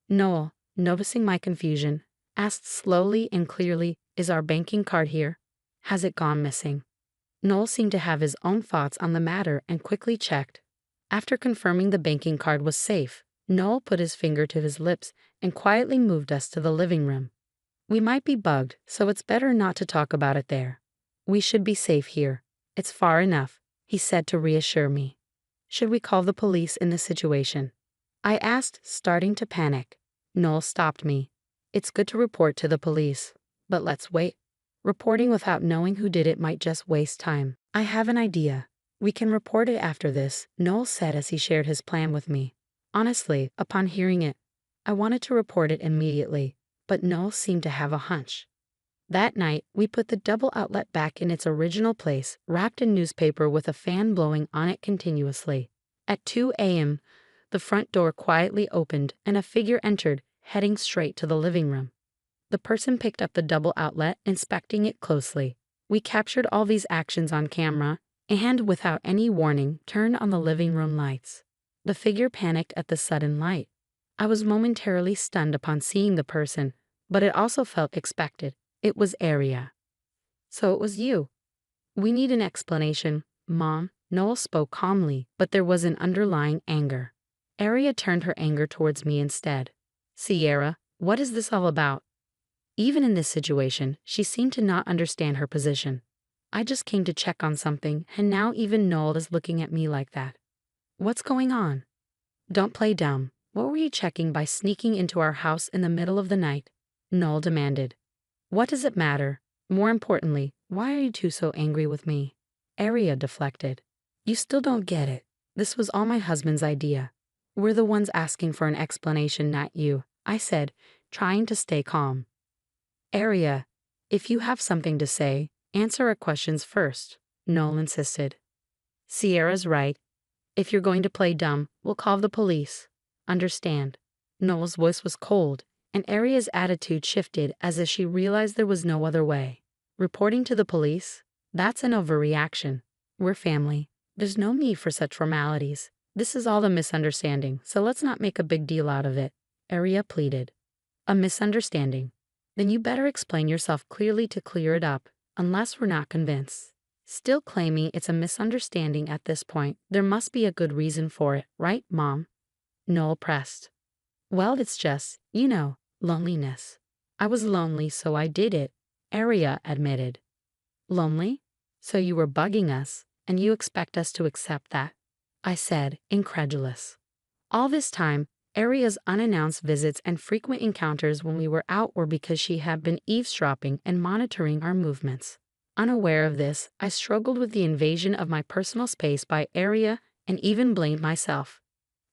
Noel, noticing my confusion, asked slowly and clearly, is our banking card here? Has it gone missing? Noel seemed to have his own thoughts on the matter and quickly checked. After confirming the banking card was safe, Noel put his finger to his lips and quietly moved us to the living room. We might be bugged, so it's better not to talk about it there. We should be safe here. It's far enough, he said to reassure me. Should we call the police in this situation? I asked, starting to panic. Noel stopped me. It's good to report to the police, but let's wait. Reporting without knowing who did it might just waste time. I have an idea. We can report it after this, Noel said as he shared his plan with me. Honestly, upon hearing it, I wanted to report it immediately, but Noel seemed to have a hunch. That night, we put the double outlet back in its original place, wrapped in newspaper with a fan blowing on it continuously. At 2 a.m., the front door quietly opened and a figure entered, heading straight to the living room. The person picked up the double outlet, inspecting it closely. We captured all these actions on camera and, without any warning, turned on the living room lights. The figure panicked at the sudden light. I was momentarily stunned upon seeing the person, but it also felt expected. It was Aria. So it was you. We need an explanation, Mom. Noel spoke calmly, but there was an underlying anger. Aria turned her anger towards me instead. Sierra, what is this all about? Even in this situation, she seemed to not understand her position. I just came to check on something, and now even Noel is looking at me like that. What's going on? Don't play dumb. What were you checking by sneaking into our house in the middle of the night? Noel demanded. What does it matter? More importantly, why are you two so angry with me? Aria deflected. You still don't get it. This was all my husband's idea. We're the ones asking for an explanation, not you, I said, trying to stay calm. Aria, if you have something to say, answer our questions first, Noel insisted. Sierra's right. If you're going to play dumb, we'll call the police. Understand? Noel's voice was cold, and Aria's attitude shifted as if she realized there was no other way. Reporting to the police? That's an overreaction. We're family. There's no need for such formalities. This is all a misunderstanding, so let's not make a big deal out of it, Aria pleaded. A misunderstanding? Then you better explain yourself clearly to clear it up, unless we're not convinced. Still claiming it's a misunderstanding at this point, there must be a good reason for it, right, Mom? Noel pressed. Well, it's just, loneliness. I was lonely, so I did it, Aria admitted. Lonely? So you were bugging us, and you expect us to accept that? I said, incredulous. All this time, Aria's unannounced visits and frequent encounters when we were out were because she had been eavesdropping and monitoring our movements. Unaware of this, I struggled with the invasion of my personal space by Aria and even blamed myself,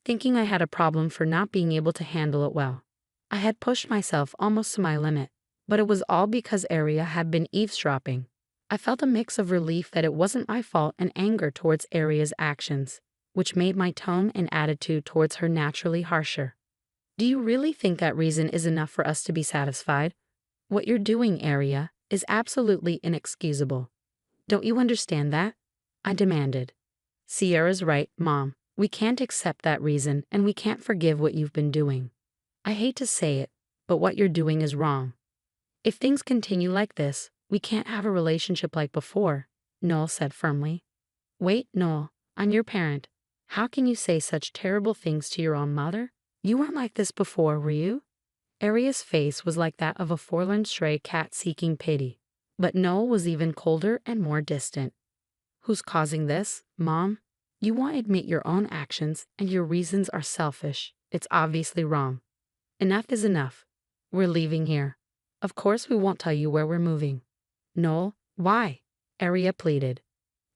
thinking I had a problem for not being able to handle it well. I had pushed myself almost to my limit, but it was all because Aria had been eavesdropping. I felt a mix of relief that it wasn't my fault and anger towards Aria's actions, which made my tone and attitude towards her naturally harsher. Do you really think that reason is enough for us to be satisfied? What you're doing, Aria, is absolutely inexcusable. Don't you understand that? I demanded. Sierra's right, Mom. We can't accept that reason, and we can't forgive what you've been doing. I hate to say it, but what you're doing is wrong. If things continue like this, we can't have a relationship like before, Noel said firmly. Wait, Noel, I'm your parent. How can you say such terrible things to your own mother? You weren't like this before, were you? Aria's face was like that of a forlorn stray cat seeking pity. But Noel was even colder and more distant. Who's causing this, Mom? You won't admit your own actions, and your reasons are selfish. It's obviously wrong. Enough is enough. We're leaving here. Of course we won't tell you where we're moving. Noel, why? Aria pleaded.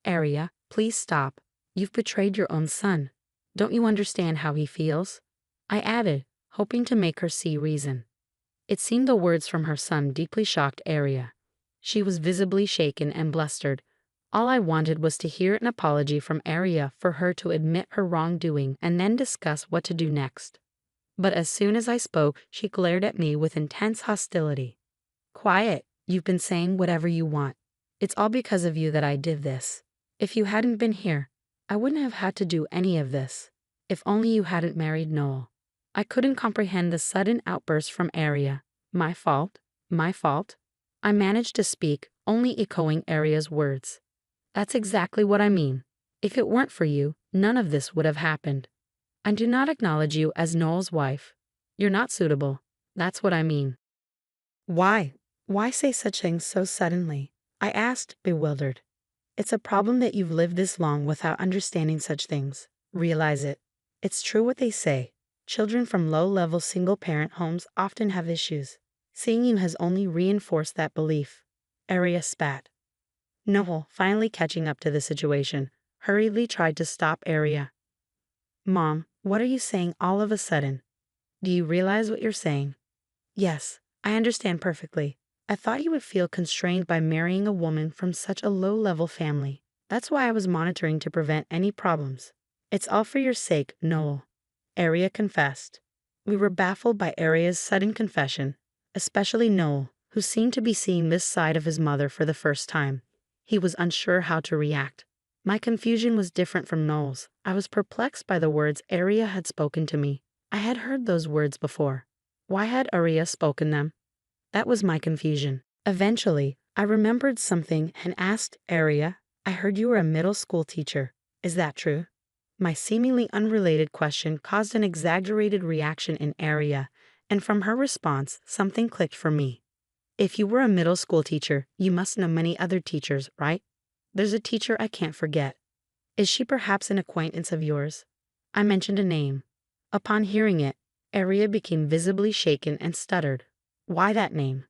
Aria, please stop. You've betrayed your own son. Don't you understand how he feels? I added, hoping to make her see reason. It seemed the words from her son deeply shocked Aria. She was visibly shaken and blustered. All I wanted was to hear an apology from Aria for her to admit her wrongdoing and then discuss what to do next. But as soon as I spoke, she glared at me with intense hostility. Quiet, you've been saying whatever you want. It's all because of you that I did this. If you hadn't been here, I wouldn't have had to do any of this. If only you hadn't married Noel. I couldn't comprehend the sudden outburst from Aria. My fault? My fault? I managed to speak, only echoing Aria's words. That's exactly what I mean. If it weren't for you, none of this would have happened. I do not acknowledge you as Noel's wife. You're not suitable. That's what I mean. Why? Why say such things so suddenly? I asked, bewildered. It's a problem that you've lived this long without understanding such things. Realize it. It's true what they say. Children from low-level single-parent homes often have issues. Seeing you has only reinforced that belief. Aria spat. Noel, finally catching up to the situation, hurriedly tried to stop Aria. Mom, what are you saying all of a sudden? Do you realize what you're saying? Yes, I understand perfectly. I thought you would feel constrained by marrying a woman from such a low-level family. That's why I was monitoring to prevent any problems. It's all for your sake, Noel. Aria confessed. We were baffled by Aria's sudden confession, especially Noel, who seemed to be seeing this side of his mother for the first time. He was unsure how to react. My confusion was different from Noel's. I was perplexed by the words Aria had spoken to me. I had heard those words before. Why had Aria spoken them? That was my confusion. Eventually, I remembered something and asked Aria, I heard you were a middle school teacher. Is that true? My seemingly unrelated question caused an exaggerated reaction in Aria, and from her response, something clicked for me. If you were a middle school teacher, you must know many other teachers, right? There's a teacher I can't forget. Is she perhaps an acquaintance of yours? I mentioned a name. Upon hearing it, Aria became visibly shaken and stuttered. Why that name?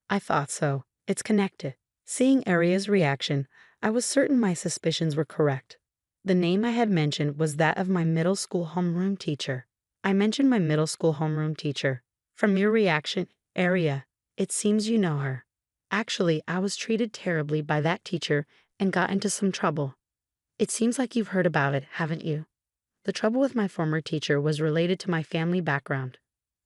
I thought so. It's connected. Seeing Aria's reaction, I was certain my suspicions were correct. The name I had mentioned was that of my middle school homeroom teacher. I mentioned my middle school homeroom teacher. From your reaction, Aria, it seems you know her. Actually, I was treated terribly by that teacher and got into some trouble. It seems like you've heard about it, haven't you? The trouble with my former teacher was related to my family background.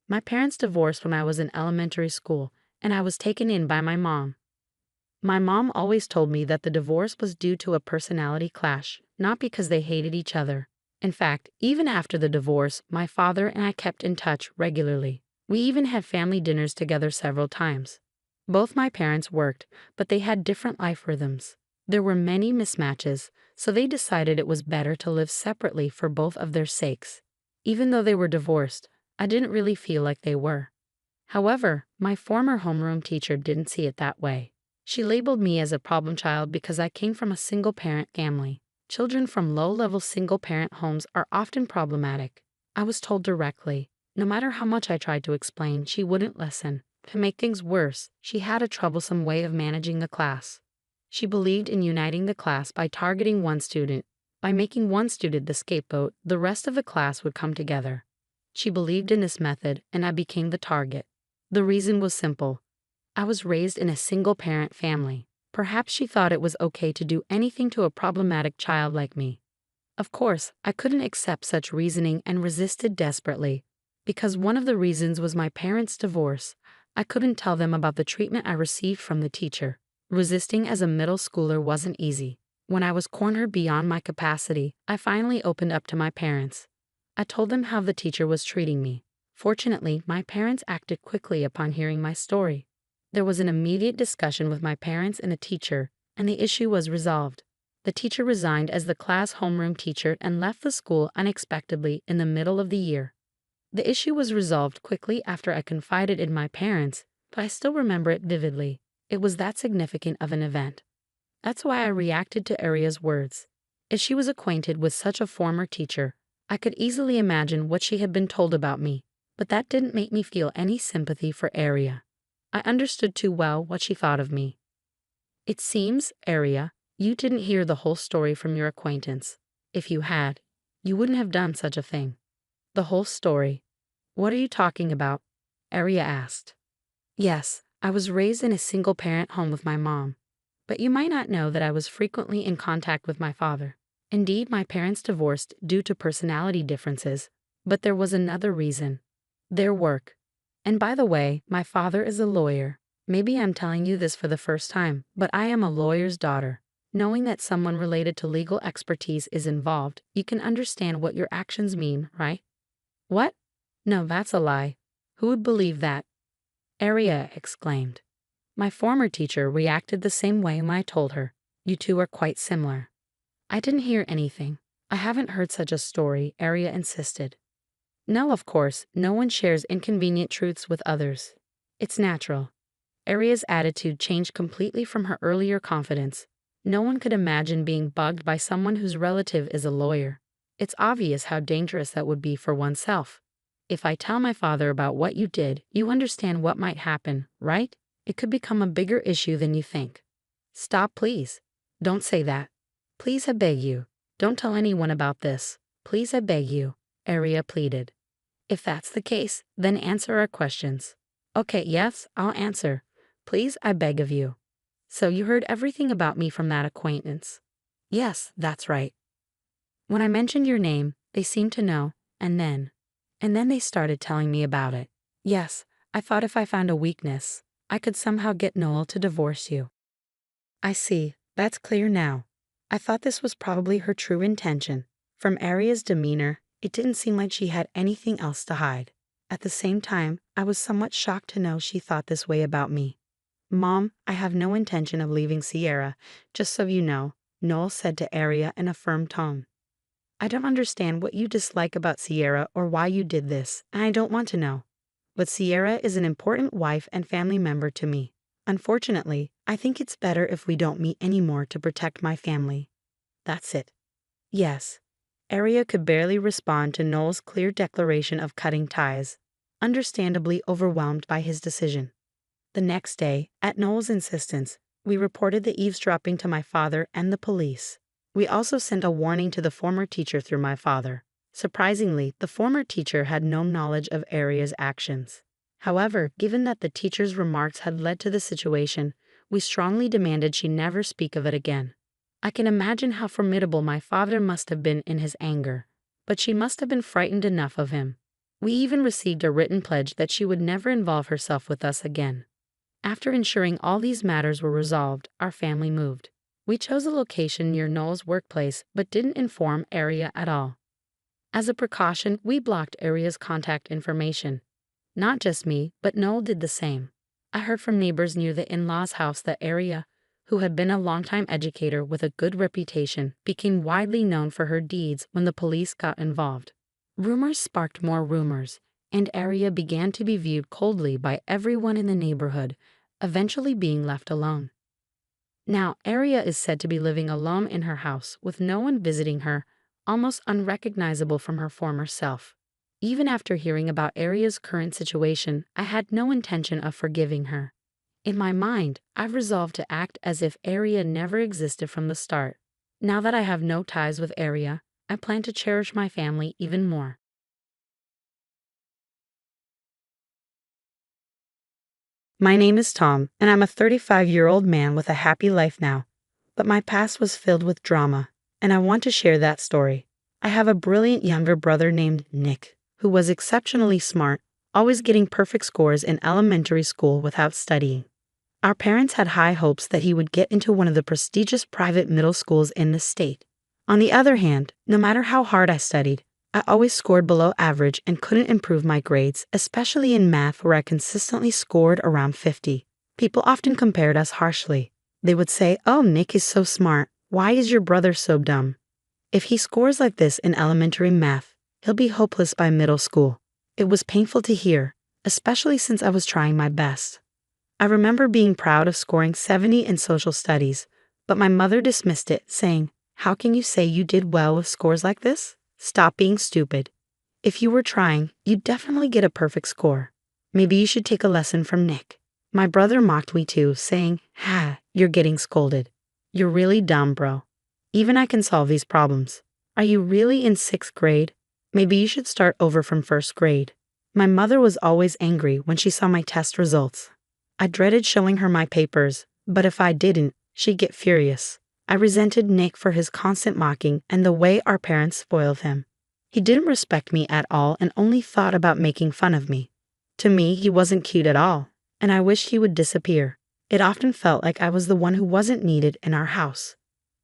My parents divorced when I was in elementary school, and I was taken in by my mom. My mom always told me that the divorce was due to a personality clash, not because they hated each other. In fact, even after the divorce, my father and I kept in touch regularly. We even had family dinners together several times. Both my parents worked, but they had different life rhythms. There were many mismatches, so they decided it was better to live separately for both of their sakes. Even though they were divorced, I didn't really feel like they were. However, my former homeroom teacher didn't see it that way. She labeled me as a problem child because I came from a single-parent family. Children from low-level single-parent homes are often problematic. I was told directly. No matter how much I tried to explain, she wouldn't listen. To make things worse, she had a troublesome way of managing the class. She believed in uniting the class by targeting one student. By making one student the scapegoat, the rest of the class would come together. She believed in this method, and I became the target. The reason was simple. I was raised in a single-parent family. Perhaps she thought it was okay to do anything to a problematic child like me. Of course, I couldn't accept such reasoning and resisted desperately. Because one of the reasons was my parents' divorce, I couldn't tell them about the treatment I received from the teacher. Resisting as a middle schooler wasn't easy. When I was cornered beyond my capacity, I finally opened up to my parents. I told them how the teacher was treating me. Fortunately, my parents acted quickly upon hearing my story. There was an immediate discussion with my parents and the teacher, and the issue was resolved. The teacher resigned as the class homeroom teacher and left the school unexpectedly in the middle of the year. The issue was resolved quickly after I confided in my parents, but I still remember it vividly. It was that significant of an event. That's why I reacted to Aria's words. If she was acquainted with such a former teacher, I could easily imagine what she had been told about me, but that didn't make me feel any sympathy for Aria. I understood too well what she thought of me. It seems, Aria, you didn't hear the whole story from your acquaintance. If you had, you wouldn't have done such a thing. The whole story. What are you talking about? Aria asked. Yes, I was raised in a single-parent home with my mom. But you might not know that I was frequently in contact with my father. Indeed, my parents divorced due to personality differences, but there was another reason. Their work. And by the way, my father is a lawyer. Maybe I'm telling you this for the first time, but I am a lawyer's daughter. Knowing that someone related to legal expertise is involved, you can understand what your actions mean, right? What? No, that's a lie. Who would believe that? Aria exclaimed. My former teacher reacted the same way when I told her. You two are quite similar. I didn't hear anything. I haven't heard such a story, Aria insisted. No, of course, no one shares inconvenient truths with others. It's natural. Aria's attitude changed completely from her earlier confidence. No one could imagine being bugged by someone whose relative is a lawyer. It's obvious how dangerous that would be for oneself. If I tell my father about what you did, you understand what might happen, right? It could become a bigger issue than you think. Stop, please. Don't say that. Please, I beg you. Don't tell anyone about this. Please, I beg you, Aria pleaded. If that's the case, then answer our questions. Okay, yes, I'll answer. Please, I beg of you. So you heard everything about me from that acquaintance? Yes, that's right. When I mentioned your name, they seemed to know, and then they started telling me about it. Yes, I thought if I found a weakness, I could somehow get Noel to divorce you. I see, that's clear now. I thought this was probably her true intention. From Aria's demeanor, it didn't seem like she had anything else to hide. At the same time, I was somewhat shocked to know she thought this way about me. Mom, I have no intention of leaving Sierra, just so you know, Noel said to Aria in a firm tone. I don't understand what you dislike about Sierra or why you did this, and I don't want to know. But Sierra is an important wife and family member to me. Unfortunately, I think it's better if we don't meet anymore to protect my family. That's it. Yes. Aria could barely respond to Noel's clear declaration of cutting ties, understandably overwhelmed by his decision. The next day, at Noel's insistence, we reported the eavesdropping to my father and the police. We also sent a warning to the former teacher through my father. Surprisingly, the former teacher had no knowledge of Aria's actions. However, given that the teacher's remarks had led to the situation, we strongly demanded she never speak of it again. I can imagine how formidable my father must have been in his anger, but she must have been frightened enough of him. We even received a written pledge that she would never involve herself with us again. After ensuring all these matters were resolved, our family moved. We chose a location near Noel's workplace but didn't inform Aria at all. As a precaution, we blocked Aria's contact information. Not just me, but Noel did the same. I heard from neighbors near the in-laws' house that Aria, who had been a longtime educator with a good reputation, became widely known for her deeds when the police got involved. Rumors sparked more rumors, and Aria began to be viewed coldly by everyone in the neighborhood, eventually being left alone. Now, Aria is said to be living alone in her house with no one visiting her, almost unrecognizable from her former self. Even after hearing about Aria's current situation, I had no intention of forgiving her. In my mind, I've resolved to act as if Aria never existed from the start. Now that I have no ties with Aria, I plan to cherish my family even more. My name is Tom, and I'm a 35-year-old man with a happy life now. But my past was filled with drama, and I want to share that story. I have a brilliant younger brother named Nick, who was exceptionally smart, always getting perfect scores in elementary school without studying. Our parents had high hopes that he would get into one of the prestigious private middle schools in the state. On the other hand, no matter how hard I studied, I always scored below average and couldn't improve my grades, especially in math where I consistently scored around 50. People often compared us harshly. They would say, "Oh, Nick is so smart. Why is your brother so dumb? If he scores like this in elementary math, he'll be hopeless by middle school." It was painful to hear, especially since I was trying my best. I remember being proud of scoring 70 in social studies, but my mother dismissed it, saying, "How can you say you did well with scores like this? Stop being stupid. If you were trying, you'd definitely get a perfect score. Maybe you should take a lesson from Nick." My brother mocked me too, saying, "You're getting scolded. You're really dumb, bro. Even I can solve these problems. Are you really in 6th grade? Maybe you should start over from 1st grade." My mother was always angry when she saw my test results. I dreaded showing her my papers, but if I didn't, she'd get furious. I resented Nick for his constant mocking and the way our parents spoiled him. He didn't respect me at all and only thought about making fun of me. To me, he wasn't cute at all, and I wished he would disappear. It often felt like I was the one who wasn't needed in our house.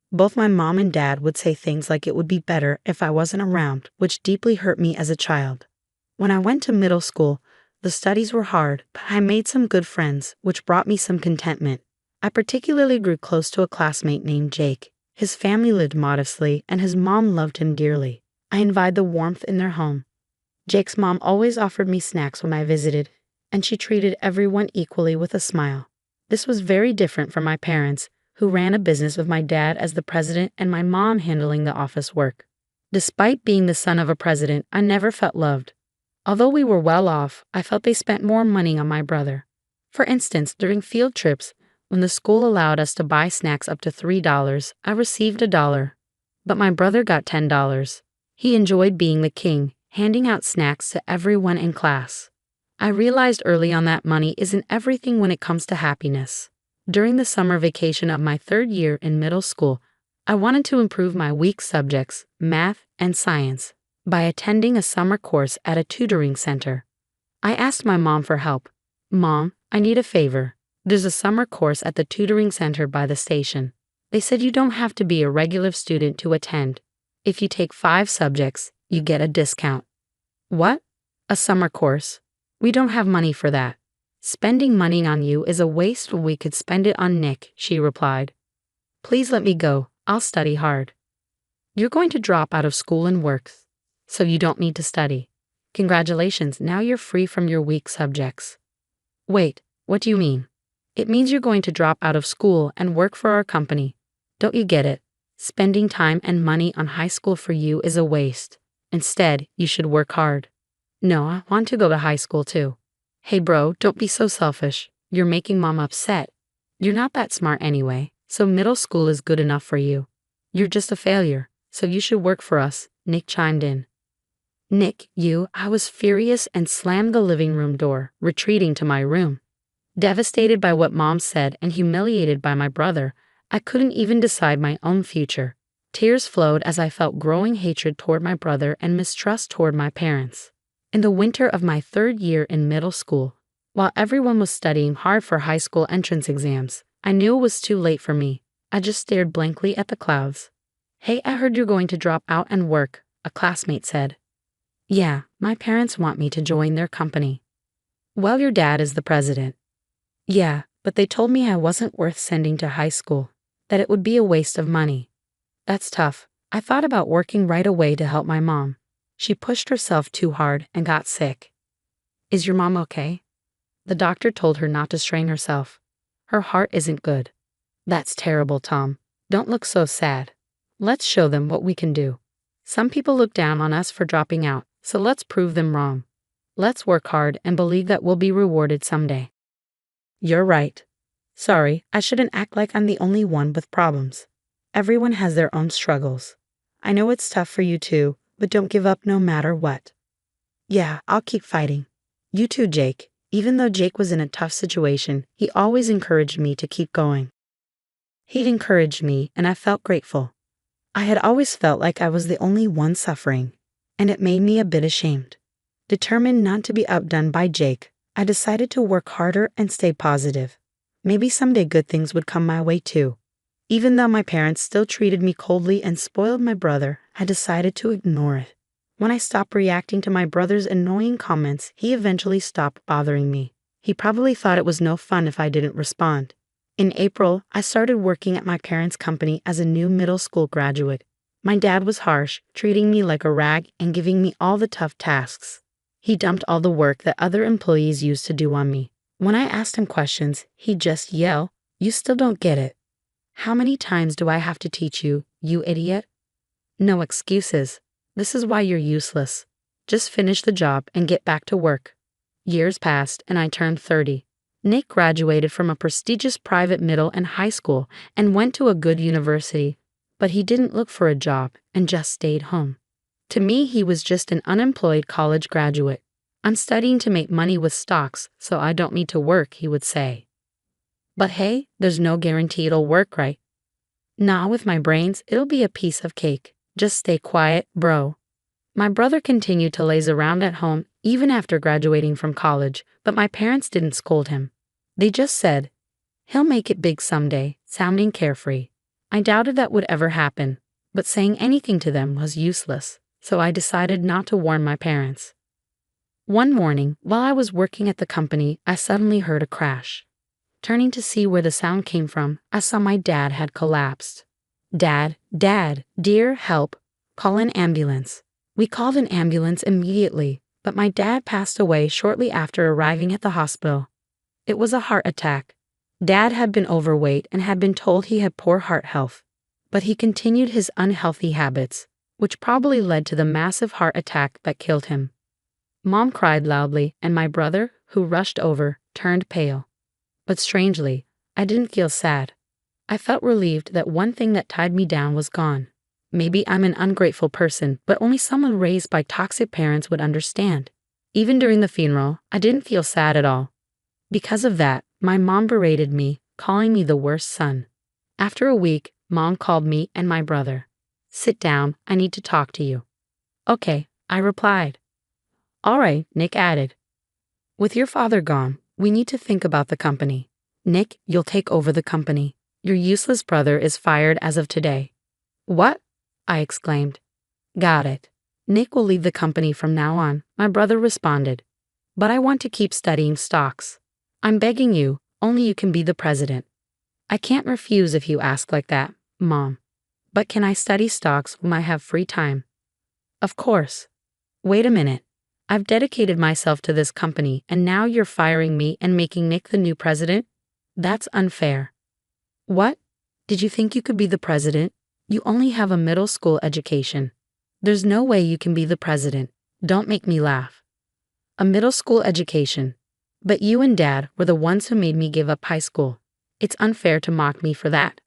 Both my mom and dad would say things like it would be better if I wasn't around, which deeply hurt me as a child. When I went to middle school, the studies were hard, but I made some good friends, which brought me some contentment. I particularly grew close to a classmate named Jake. His family lived modestly, and his mom loved him dearly. I envied the warmth in their home. Jake's mom always offered me snacks when I visited, and she treated everyone equally with a smile. This was very different from my parents, who ran a business with my dad as the president and my mom handling the office work. Despite being the son of a president, I never felt loved. Although we were well off, I felt they spent more money on my brother. For instance, during field trips, when the school allowed us to buy snacks up to $3, I received $1. But my brother got $10. He enjoyed being the king, handing out snacks to everyone in class. I realized early on that money isn't everything when it comes to happiness. During the summer vacation of my 3rd year in middle school, I wanted to improve my weak subjects, math and science, by attending a summer course at a tutoring center. I asked my mom for help. "Mom, I need a favor. There's a summer course at the tutoring center by the station. They said you don't have to be a regular student to attend. If you take 5 subjects, you get a discount." "What? A summer course? We don't have money for that. Spending money on you is a waste when we could spend it on Nick," she replied. "Please let me go. I'll study hard." "You're going to drop out of school and work, so you don't need to study. Congratulations, now you're free from your weak subjects." "Wait, what do you mean?" "It means you're going to drop out of school and work for our company. Don't you get it? Spending time and money on high school for you is a waste. Instead, you should work hard." "No, I want to go to high school too." "Hey bro, don't be so selfish. You're making mom upset. You're not that smart anyway, so middle school is good enough for you. You're just a failure, so you should work for us," Nick chimed in. "Nick, you," I was furious and slammed the living room door, retreating to my room. Devastated by what mom said and humiliated by my brother, I couldn't even decide my own future. Tears flowed as I felt growing hatred toward my brother and mistrust toward my parents. In the winter of my 3rd year in middle school, while everyone was studying hard for high school entrance exams, I knew it was too late for me. I just stared blankly at the clouds. "Hey, I heard you're going to drop out and work," a classmate said. "Yeah, my parents want me to join their company." "Well, your dad is the president." "Yeah, but they told me I wasn't worth sending to high school, that it would be a waste of money." "That's tough. I thought about working right away to help my mom. She pushed herself too hard and got sick." "Is your mom okay?" "The doctor told her not to strain herself. Her heart isn't good." "That's terrible, Tom. Don't look so sad. Let's show them what we can do. Some people look down on us for dropping out, so let's prove them wrong. Let's work hard and believe that we'll be rewarded someday." "You're right. Sorry, I shouldn't act like I'm the only one with problems. Everyone has their own struggles. I know it's tough for you too, but don't give up no matter what." "Yeah, I'll keep fighting." "You too, Jake." Even though Jake was in a tough situation, he always encouraged me to keep going. He'd encouraged me, and I felt grateful. I had always felt like I was the only one suffering, and it made me a bit ashamed. Determined not to be outdone by Jake, I decided to work harder and stay positive. Maybe someday good things would come my way too. Even though my parents still treated me coldly and spoiled my brother, I decided to ignore it. When I stopped reacting to my brother's annoying comments, he eventually stopped bothering me. He probably thought it was no fun if I didn't respond. In April, I started working at my parents' company as a new middle school graduate. My dad was harsh, treating me like a rag and giving me all the tough tasks. He dumped all the work that other employees used to do on me. When I asked him questions, he'd just yell, "You still don't get it. How many times do I have to teach you, you idiot? No excuses. This is why you're useless. Just finish the job and get back to work." Years passed and I turned 30. Nick graduated from a prestigious private middle and high school and went to a good university, but he didn't look for a job and just stayed home. To me, he was just an unemployed college graduate. "I'm studying to make money with stocks, so I don't need to work," he would say. But hey, there's no guarantee it'll work, right? Nah, with my brains, it'll be a piece of cake. Just stay quiet, bro. My brother continued to laze around at home even after graduating from college, but my parents didn't scold him. They just said, "He'll make it big someday," sounding carefree. I doubted that would ever happen, but saying anything to them was useless, so I decided not to warn my parents. One morning, while I was working at the company, I suddenly heard a crash. Turning to see where the sound came from, I saw my dad had collapsed. "Dad, dear, help. Call an ambulance." We called an ambulance immediately, but my dad passed away shortly after arriving at the hospital. It was a heart attack. Dad had been overweight and had been told he had poor heart health, but he continued his unhealthy habits, which probably led to the massive heart attack that killed him. Mom cried loudly, and my brother, who rushed over, turned pale. But strangely, I didn't feel sad. I felt relieved that one thing that tied me down was gone. Maybe I'm an ungrateful person, but only someone raised by toxic parents would understand. Even during the funeral, I didn't feel sad at all. Because of that, my mom berated me, calling me the worst son. After a week, Mom called me and my brother. "Sit down, I need to talk to you." "Okay," I replied. "All right," Nick added. "With your father gone, we need to think about the company. Nick, you'll take over the company. Your useless brother is fired as of today." "What?" I exclaimed. "Got it. Nick will leave the company from now on," my brother responded. "But I want to keep studying stocks. I'm begging you, only you can be the president." "I can't refuse if you ask like that, Mom. But can I study stocks when I have free time?" "Of course." "Wait a minute. I've dedicated myself to this company and now you're firing me and making Nick the new president? That's unfair." "What? Did you think you could be the president? You only have a middle school education. There's no way you can be the president. Don't make me laugh." "A middle school education. But you and Dad were the ones who made me give up high school. It's unfair to mock me for that."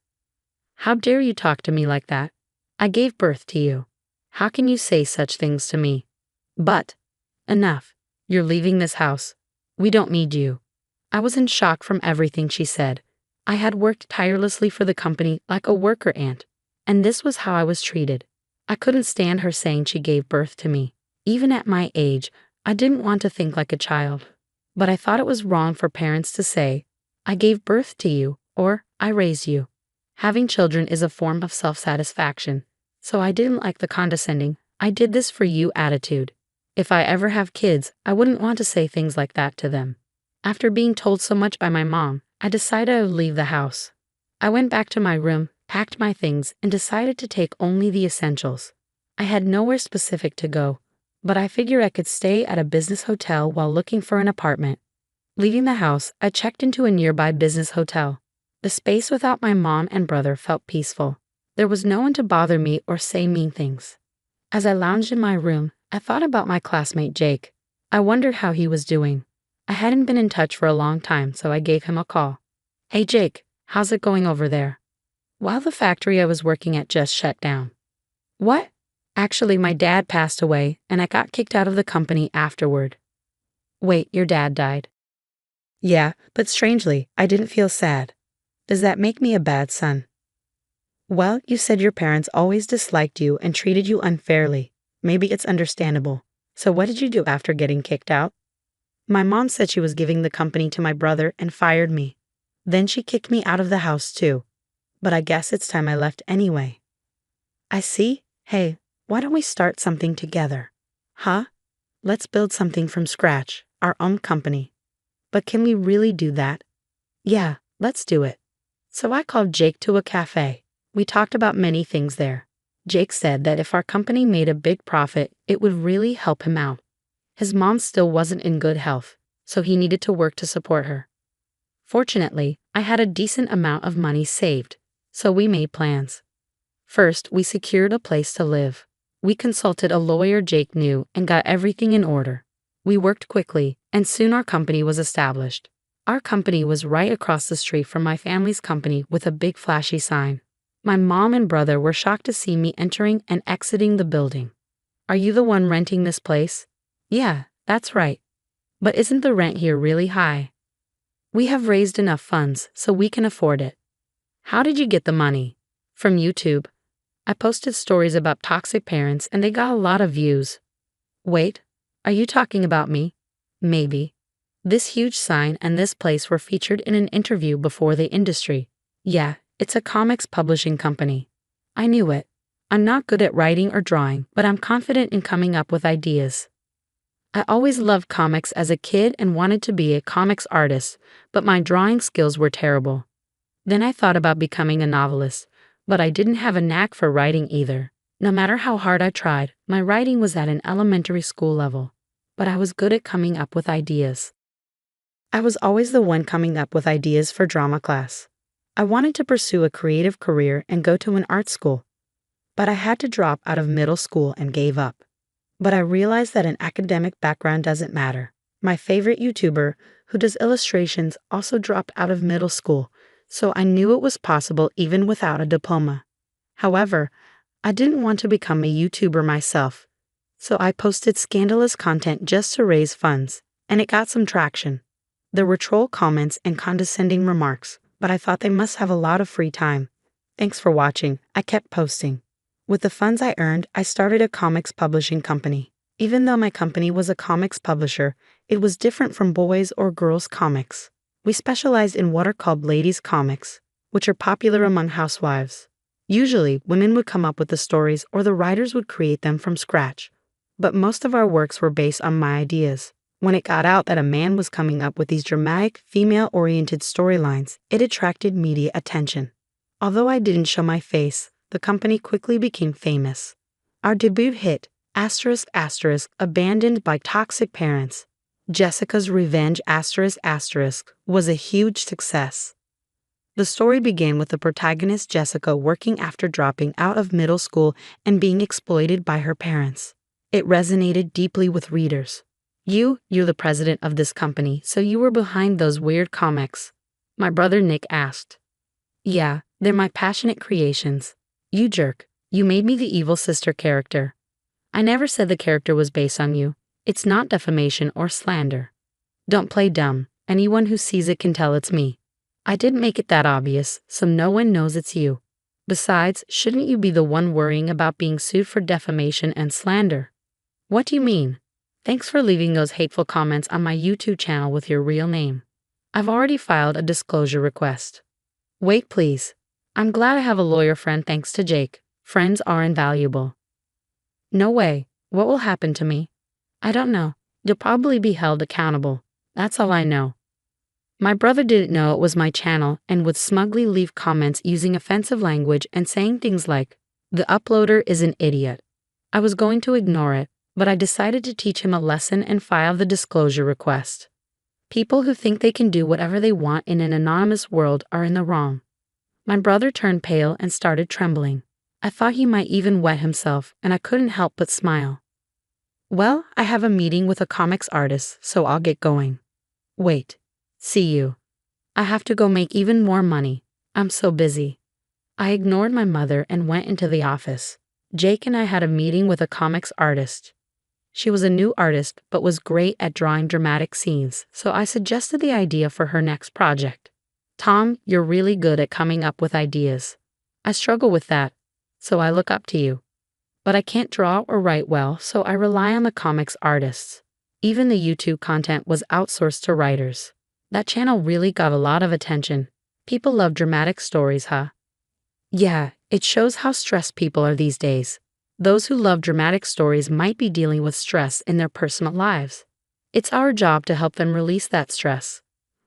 "How dare you talk to me like that? I gave birth to you. How can you say such things to me? But enough. You're leaving this house. We don't need you." I was in shock from everything she said. I had worked tirelessly for the company like a worker ant, and this was how I was treated. I couldn't stand her saying she gave birth to me. Even at my age, I didn't want to think like a child. But I thought it was wrong for parents to say, "I gave birth to you," or "I raised you." Having children is a form of self-satisfaction, so I didn't like the condescending, "I did this for you" attitude. If I ever have kids, I wouldn't want to say things like that to them. After being told so much by my mom, I decided I would leave the house. I went back to my room, packed my things, and decided to take only the essentials. I had nowhere specific to go, but I figured I could stay at a business hotel while looking for an apartment. Leaving the house, I checked into a nearby business hotel. The space without my mom and brother felt peaceful. There was no one to bother me or say mean things. As I lounged in my room, I thought about my classmate Jake. I wondered how he was doing. I hadn't been in touch for a long time, so I gave him a call. "Hey Jake, how's it going over there?" "Well, the factory I was working at just shut down." "What?" "Actually, my dad passed away, and I got kicked out of the company afterward." "Wait, your dad died?" "Yeah, but strangely, I didn't feel sad. Does that make me a bad son?" "Well, you said your parents always disliked you and treated you unfairly. Maybe it's understandable. So what did you do after getting kicked out?" "My mom said she was giving the company to my brother and fired me. Then she kicked me out of the house too. But I guess it's time I left anyway." "I see. Hey, why don't we start something together?" "Huh? Let's build something from scratch, our own company." "But can we really do that?" "Yeah, let's do it." So I called Jake to a cafe. We talked about many things there. Jake said that if our company made a big profit, it would really help him out. His mom still wasn't in good health, so he needed to work to support her. Fortunately, I had a decent amount of money saved, so we made plans. First, we secured a place to live. We consulted a lawyer Jake knew and got everything in order. We worked quickly, and soon our company was established. Our company was right across the street from my family's company with a big flashy sign. My mom and brother were shocked to see me entering and exiting the building. "Are you the one renting this place?" "Yeah, that's right. But isn't the rent here really high?" "We have raised enough funds so we can afford it." "How did you get the money?" "From YouTube. I posted stories about toxic parents and they got a lot of views." "Wait, are you talking about me?" "Maybe. This huge sign and this place were featured in an interview before the industry." "Yeah, it's a comics publishing company." "I knew it. I'm not good at writing or drawing, but I'm confident in coming up with ideas. I always loved comics as a kid and wanted to be a comics artist, but my drawing skills were terrible. Then I thought about becoming a novelist, but I didn't have a knack for writing either. No matter how hard I tried, my writing was at an elementary school level, but I was good at coming up with ideas. I was always the one coming up with ideas for drama class. I wanted to pursue a creative career and go to an art school, but I had to drop out of middle school and gave up. But I realized that an academic background doesn't matter. My favorite YouTuber, who does illustrations, also dropped out of middle school, so I knew it was possible even without a diploma. However, I didn't want to become a YouTuber myself, so I posted scandalous content just to raise funds, and it got some traction. There were troll comments and condescending remarks, but I thought they must have a lot of free time. Thanks for watching. I kept posting. With the funds I earned, I started a comics publishing company. Even though my company was a comics publisher, it was different from boys or girls comics. We specialized in what are called ladies comics, which are popular among housewives. Usually, women would come up with the stories or the writers would create them from scratch. But most of our works were based on my ideas. When it got out that a man was coming up with these dramatic, female-oriented storylines, it attracted media attention. Although I didn't show my face, the company quickly became famous. Our debut hit, ***, abandoned by toxic parents, Jessica's Revenge ***, was a huge success. The story began with the protagonist Jessica working after dropping out of middle school and being exploited by her parents. It resonated deeply with readers. You're the president of this company, so you were behind those weird comics?" My brother Nick asked. "Yeah, they're my passionate creations." "You jerk, you made me the evil sister character." "I never said the character was based on you. It's not defamation or slander." "Don't play dumb. Anyone who sees it can tell it's me." "I didn't make it that obvious, so no one knows it's you. Besides, shouldn't you be the one worrying about being sued for defamation and slander?" "What do you mean? Thanks for leaving those hateful comments on my YouTube channel with your real name. I've already filed a disclosure request." "Wait, please. I'm glad I have a lawyer friend thanks to Jake. Friends are invaluable." "No way. What will happen to me?" "I don't know. You'll probably be held accountable. That's all I know." My brother didn't know it was my channel and would smugly leave comments using offensive language and saying things like, "The uploader is an idiot." I was going to ignore it, but I decided to teach him a lesson and file the disclosure request. People who think they can do whatever they want in an anonymous world are in the wrong. My brother turned pale and started trembling. I thought he might even wet himself, and I couldn't help but smile. "Well, I have a meeting with a comics artist, so I'll get going." "Wait. See you. I have to go make even more money. I'm so busy." I ignored my mother and went into the office. Jake and I had a meeting with a comics artist. She was a new artist but was great at drawing dramatic scenes, so I suggested the idea for her next project. "Tom, you're really good at coming up with ideas. I struggle with that, so I look up to you. But I can't draw or write well, so I rely on the comics artists." Even the YouTube content was outsourced to writers. That channel really got a lot of attention. People love dramatic stories, huh? Yeah, it shows how stressed people are these days. Those who love dramatic stories might be dealing with stress in their personal lives. It's our job to help them release that stress.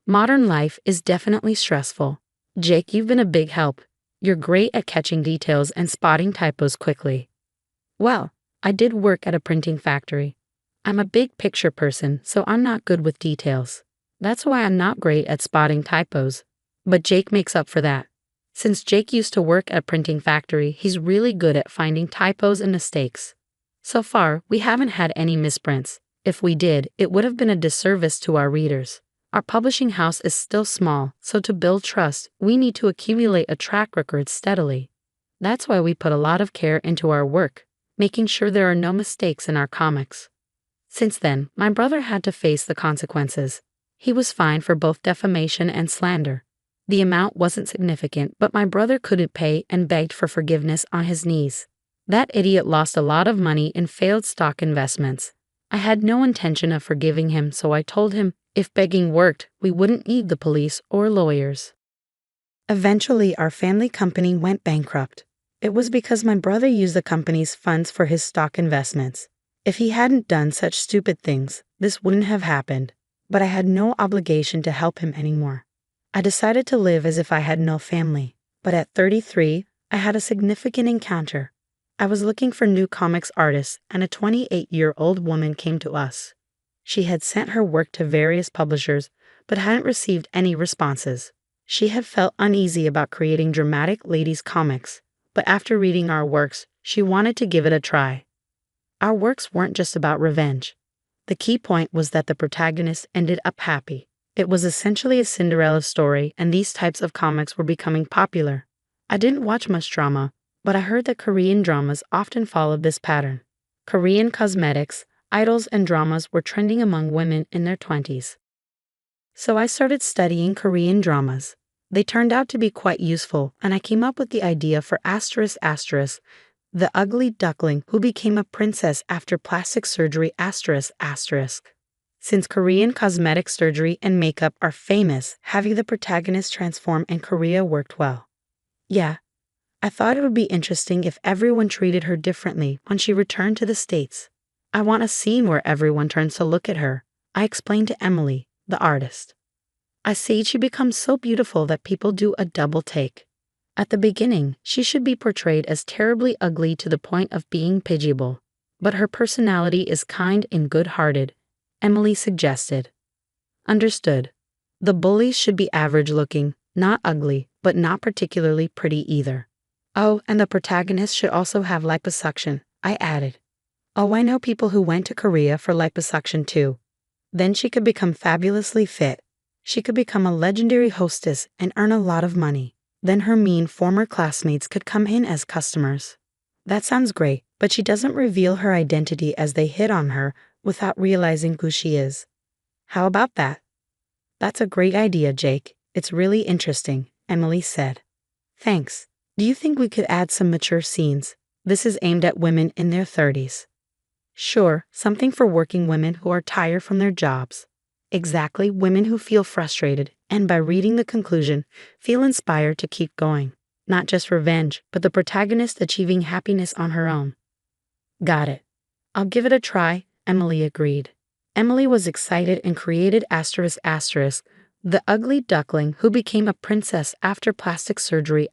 Modern life is definitely stressful. Jake, you've been a big help. You're great at catching details and spotting typos quickly. Well, I did work at a printing factory. I'm a big picture person, so I'm not good with details. That's why I'm not great at spotting typos. But Jake makes up for that. Since Jake used to work at a printing factory, he's really good at finding typos and mistakes. So far, we haven't had any misprints. If we did, it would have been a disservice to our readers. Our publishing house is still small, so to build trust, we need to accumulate a track record steadily. That's why we put a lot of care into our work, making sure there are no mistakes in our comics. Since then, my brother had to face the consequences. He was fined for both defamation and slander. The amount wasn't significant, but my brother couldn't pay and begged for forgiveness on his knees. That idiot lost a lot of money in failed stock investments. I had no intention of forgiving him, so I told him if begging worked, we wouldn't need the police or lawyers. Eventually, our family company went bankrupt. It was because my brother used the company's funds for his stock investments. If he hadn't done such stupid things, this wouldn't have happened. But I had no obligation to help him anymore. I decided to live as if I had no family. But at 33, I had a significant encounter. I was looking for new comics artists, and a 28-year-old woman came to us. She had sent her work to various publishers, but hadn't received any responses. She had felt uneasy about creating dramatic ladies' comics, but after reading our works, she wanted to give it a try. Our works weren't just about revenge. The key point was that the protagonist ended up happy. It was essentially a Cinderella story, and these types of comics were becoming popular. I didn't watch much drama, but I heard that Korean dramas often followed this pattern. Korean cosmetics, idols, and dramas were trending among women in their 20s. So I started studying Korean dramas. They turned out to be quite useful, and I came up with the idea for ***, the ugly duckling who became a princess after plastic surgery ***. Since Korean cosmetic surgery and makeup are famous, having the protagonist transform in Korea worked well. Yeah, I thought it would be interesting if everyone treated her differently when she returned to the States. I want a scene where everyone turns to look at her, I explained to Emily, the artist. I see she becomes so beautiful that people do a double take. At the beginning, she should be portrayed as terribly ugly to the point of being pitiable. But her personality is kind and good-hearted, Emily suggested. Understood. The bullies should be average-looking, not ugly, but not particularly pretty either. Oh, and the protagonist should also have liposuction, I added. Oh, I know people who went to Korea for liposuction too. Then she could become fabulously fit. She could become a legendary hostess and earn a lot of money. Then her mean former classmates could come in as customers. That sounds great, but she doesn't reveal her identity as they hit on her without realizing who she is. How about that? That's a great idea, Jake. It's really interesting, Emily said. Thanks. Do you think we could add some mature scenes? This is aimed at women in their 30s. Sure, something for working women who are tired from their jobs. Exactly, women who feel frustrated, and by reading the conclusion, feel inspired to keep going. Not just revenge, but the protagonist achieving happiness on her own. Got it. I'll give it a try, Emily agreed. Emily was excited and created ***, the ugly duckling who became a princess after plastic surgery ***.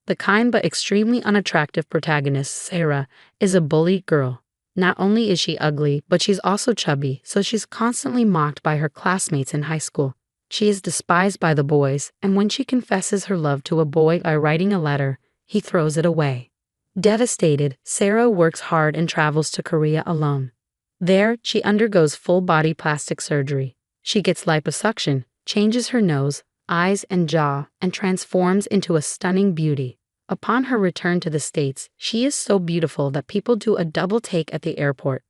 The kind but extremely unattractive protagonist, Sarah, is a bullied girl. Not only is she ugly, but she's also chubby, so she's constantly mocked by her classmates in high school. She is despised by the boys, and when she confesses her love to a boy by writing a letter, he throws it away. Devastated, Sarah works hard and travels to Korea alone. There, she undergoes full-body plastic surgery. She gets liposuction, changes her nose, eyes, and jaw, and transforms into a stunning beauty. Upon her return to the States, she is so beautiful that people do a double take at the airport.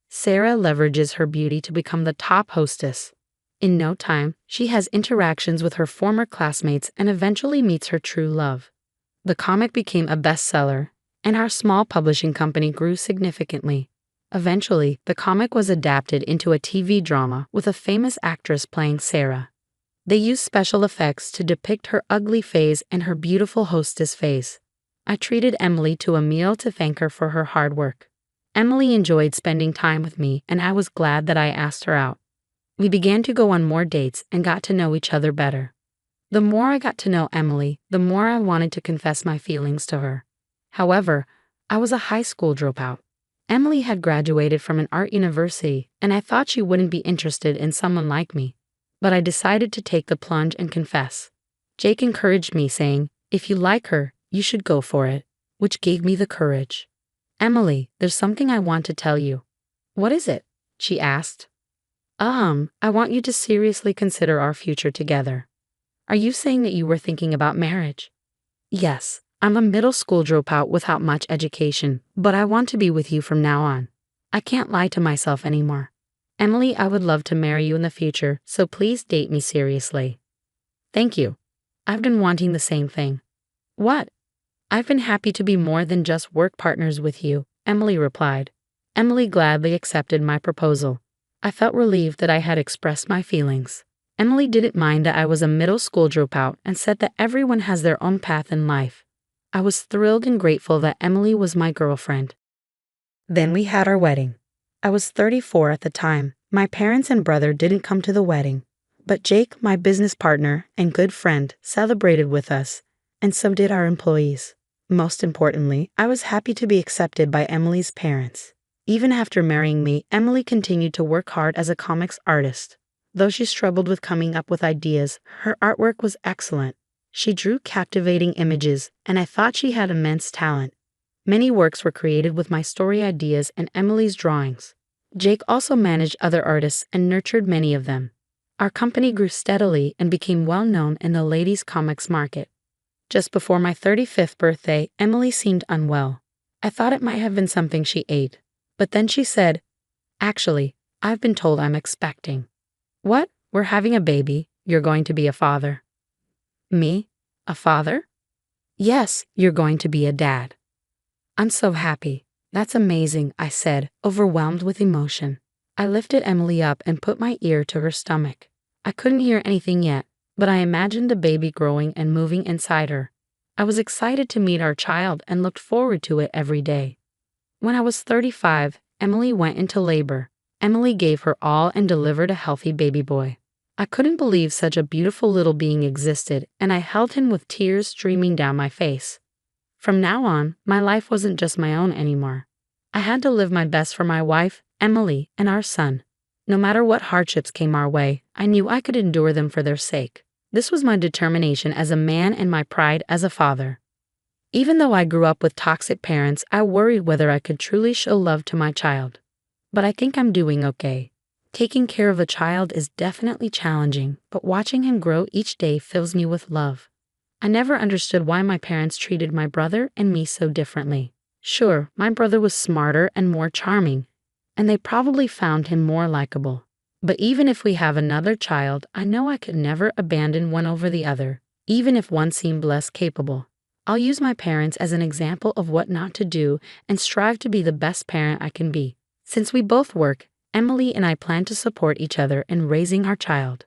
Sarah leverages her beauty to become the top hostess. In no time, she has interactions with her former classmates and eventually meets her true love. The comic became a bestseller, and our small publishing company grew significantly. Eventually, the comic was adapted into a TV drama with a famous actress playing Sarah. They used special effects to depict her ugly phase and her beautiful hostess phase. I treated Emily to a meal to thank her for her hard work. Emily enjoyed spending time with me, and I was glad that I asked her out. We began to go on more dates and got to know each other better. The more I got to know Emily, the more I wanted to confess my feelings to her. However, I was a high school dropout. Emily had graduated from an art university, and I thought she wouldn't be interested in someone like me. But I decided to take the plunge and confess. Jake encouraged me, saying, "If you like her, you should go for it," which gave me the courage. "Emily, there's something I want to tell you." "What is it?" she asked. I want you to seriously consider our future together." "Are you saying that you were thinking about marriage?" "Yes, I'm a middle school dropout without much education, but I want to be with you from now on. I can't lie to myself anymore. Emily, I would love to marry you in the future, so please date me seriously." "Thank you. I've been wanting the same thing." "What?" "I've been happy to be more than just work partners with you," Emily replied. Emily gladly accepted my proposal. I felt relieved that I had expressed my feelings. Emily didn't mind that I was a middle school dropout and said that everyone has their own path in life. I was thrilled and grateful that Emily was my girlfriend. Then we had our wedding. I was 34 at the time. My parents and brother didn't come to the wedding, but Jake, my business partner and good friend, celebrated with us, and so did our employees. Most importantly, I was happy to be accepted by Emily's parents. Even after marrying me, Emily continued to work hard as a comics artist. Though she struggled with coming up with ideas, her artwork was excellent. She drew captivating images, and I thought she had immense talent. Many works were created with my story ideas and Emily's drawings. Jake also managed other artists and nurtured many of them. Our company grew steadily and became well known in the ladies' comics market. Just before my 35th birthday, Emily seemed unwell. I thought it might have been something she ate. But then she said, "Actually, I've been told I'm expecting." "What? We're having a baby. You're going to be a father." "Me? A father?" "Yes, you're going to be a dad." "I'm so happy. That's amazing," I said, overwhelmed with emotion. I lifted Emily up and put my ear to her stomach. I couldn't hear anything yet, but I imagined the baby growing and moving inside her. I was excited to meet our child and looked forward to it every day. When I was 35, Emily went into labor. Emily gave her all and delivered a healthy baby boy. I couldn't believe such a beautiful little being existed, and I held him with tears streaming down my face. From now on, my life wasn't just my own anymore. I had to live my best for my wife, Emily, and our son. No matter what hardships came our way, I knew I could endure them for their sake. This was my determination as a man and my pride as a father. Even though I grew up with toxic parents, I worried whether I could truly show love to my child. But I think I'm doing okay. Taking care of a child is definitely challenging, but watching him grow each day fills me with love. I never understood why my parents treated my brother and me so differently. Sure, my brother was smarter and more charming, and they probably found him more likable. But even if we have another child, I know I could never abandon one over the other, even if one seemed less capable. I'll use my parents as an example of what not to do and strive to be the best parent I can be. Since we both work, Emily and I plan to support each other in raising our child.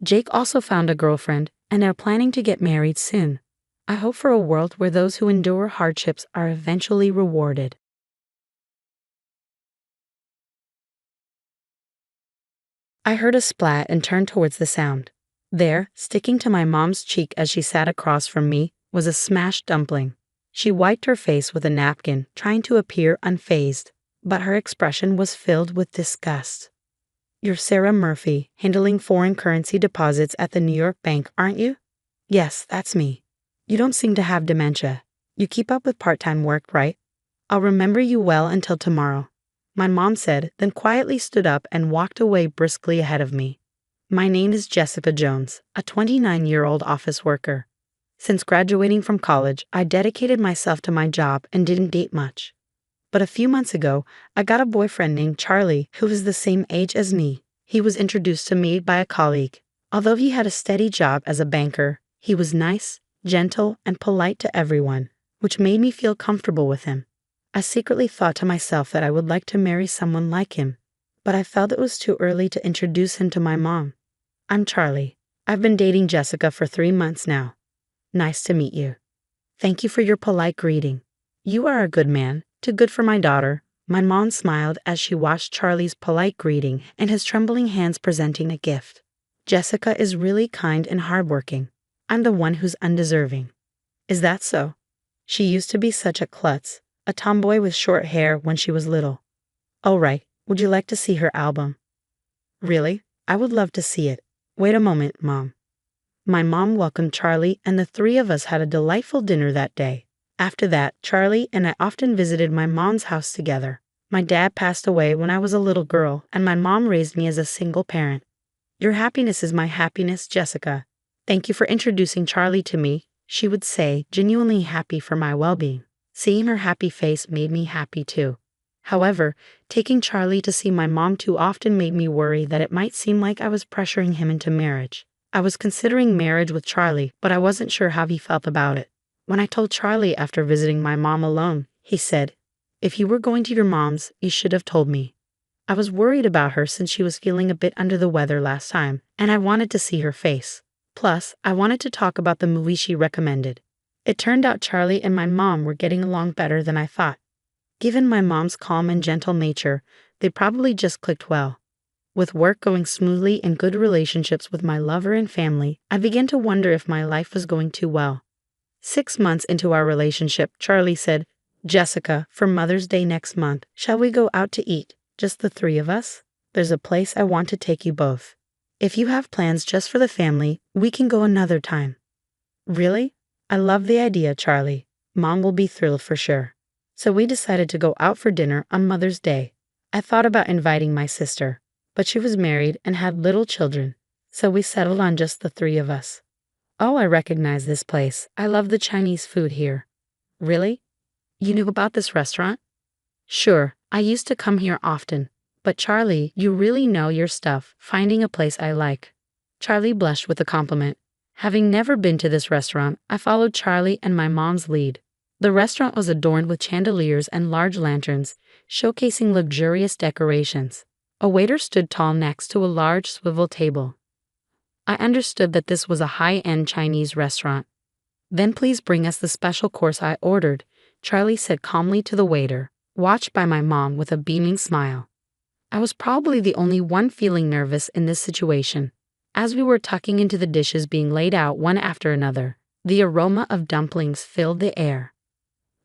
Jake also found a girlfriend and are planning to get married soon. I hope for a world where those who endure hardships are eventually rewarded. I heard a splat and turned towards the sound. There, sticking to my mom's cheek as she sat across from me, was a smashed dumpling. She wiped her face with a napkin, trying to appear unfazed, but her expression was filled with disgust. "You're Sarah Murphy, handling foreign currency deposits at the New York bank, aren't you?" "Yes, that's me." "You don't seem to have dementia. You keep up with part-time work, right?" "I'll remember you well until tomorrow," my mom said, then quietly stood up and walked away briskly ahead of me. My name is Jessica Jones, a 29-year-old office worker. Since graduating from college, I dedicated myself to my job and didn't date much. But a few months ago, I got a boyfriend named Charlie who was the same age as me. He was introduced to me by a colleague. Although he had a steady job as a banker, he was nice, gentle, and polite to everyone, which made me feel comfortable with him. I secretly thought to myself that I would like to marry someone like him, but I felt it was too early to introduce him to my mom. "I'm Charlie. I've been dating Jessica for 3 months now. Nice to meet you." "Thank you for your polite greeting. You are a good man, too good for my daughter." My mom smiled as she watched Charlie's polite greeting and his trembling hands presenting a gift. "Jessica is really kind and hardworking. I'm the one who's undeserving." "Is that so?" "She used to be such a klutz, a tomboy with short hair when she was little. Oh, right. Would you like to see her album? Really? I would love to see it. Wait a moment, Mom. My mom welcomed Charlie, and the three of us had a delightful dinner that day. After that, Charlie and I often visited my mom's house together. My dad passed away when I was a little girl, and my mom raised me as a single parent. Your happiness is my happiness, Jessica. Thank you for introducing Charlie to me, she would say, genuinely happy for my well-being. Seeing her happy face made me happy too. However, taking Charlie to see my mom too often made me worry that it might seem like I was pressuring him into marriage. I was considering marriage with Charlie, but I wasn't sure how he felt about it. When I told Charlie after visiting my mom alone, he said, "If you were going to your mom's, you should have told me." I was worried about her since she was feeling a bit under the weather last time, and I wanted to see her face. Plus, I wanted to talk about the movie she recommended. It turned out Charlie and my mom were getting along better than I thought. Given my mom's calm and gentle nature, they probably just clicked well. With work going smoothly and good relationships with my lover and family, I began to wonder if my life was going too well. 6 months into our relationship, Charlie said, "Jessica, for Mother's Day next month, shall we go out to eat? Just the three of us? There's a place I want to take you both. If you have plans just for the family, we can go another time." Really? I love the idea, Charlie. Mom will be thrilled for sure. So we decided to go out for dinner on Mother's Day. I thought about inviting my sister, but she was married and had little children, so we settled on just the three of us. Oh, I recognize this place. I love the Chinese food here. Really? You knew about this restaurant? Sure, I used to come here often. But Charlie, you really know your stuff, finding a place I like. Charlie blushed with the compliment. Having never been to this restaurant, I followed Charlie and my mom's lead. The restaurant was adorned with chandeliers and large lanterns, showcasing luxurious decorations. A waiter stood tall next to a large swivel table. I understood that this was a high-end Chinese restaurant. "Then please bring us the special course I ordered," Charlie said calmly to the waiter, watched by my mom with a beaming smile. I was probably the only one feeling nervous in this situation. As we were tucking into the dishes being laid out one after another, the aroma of dumplings filled the air.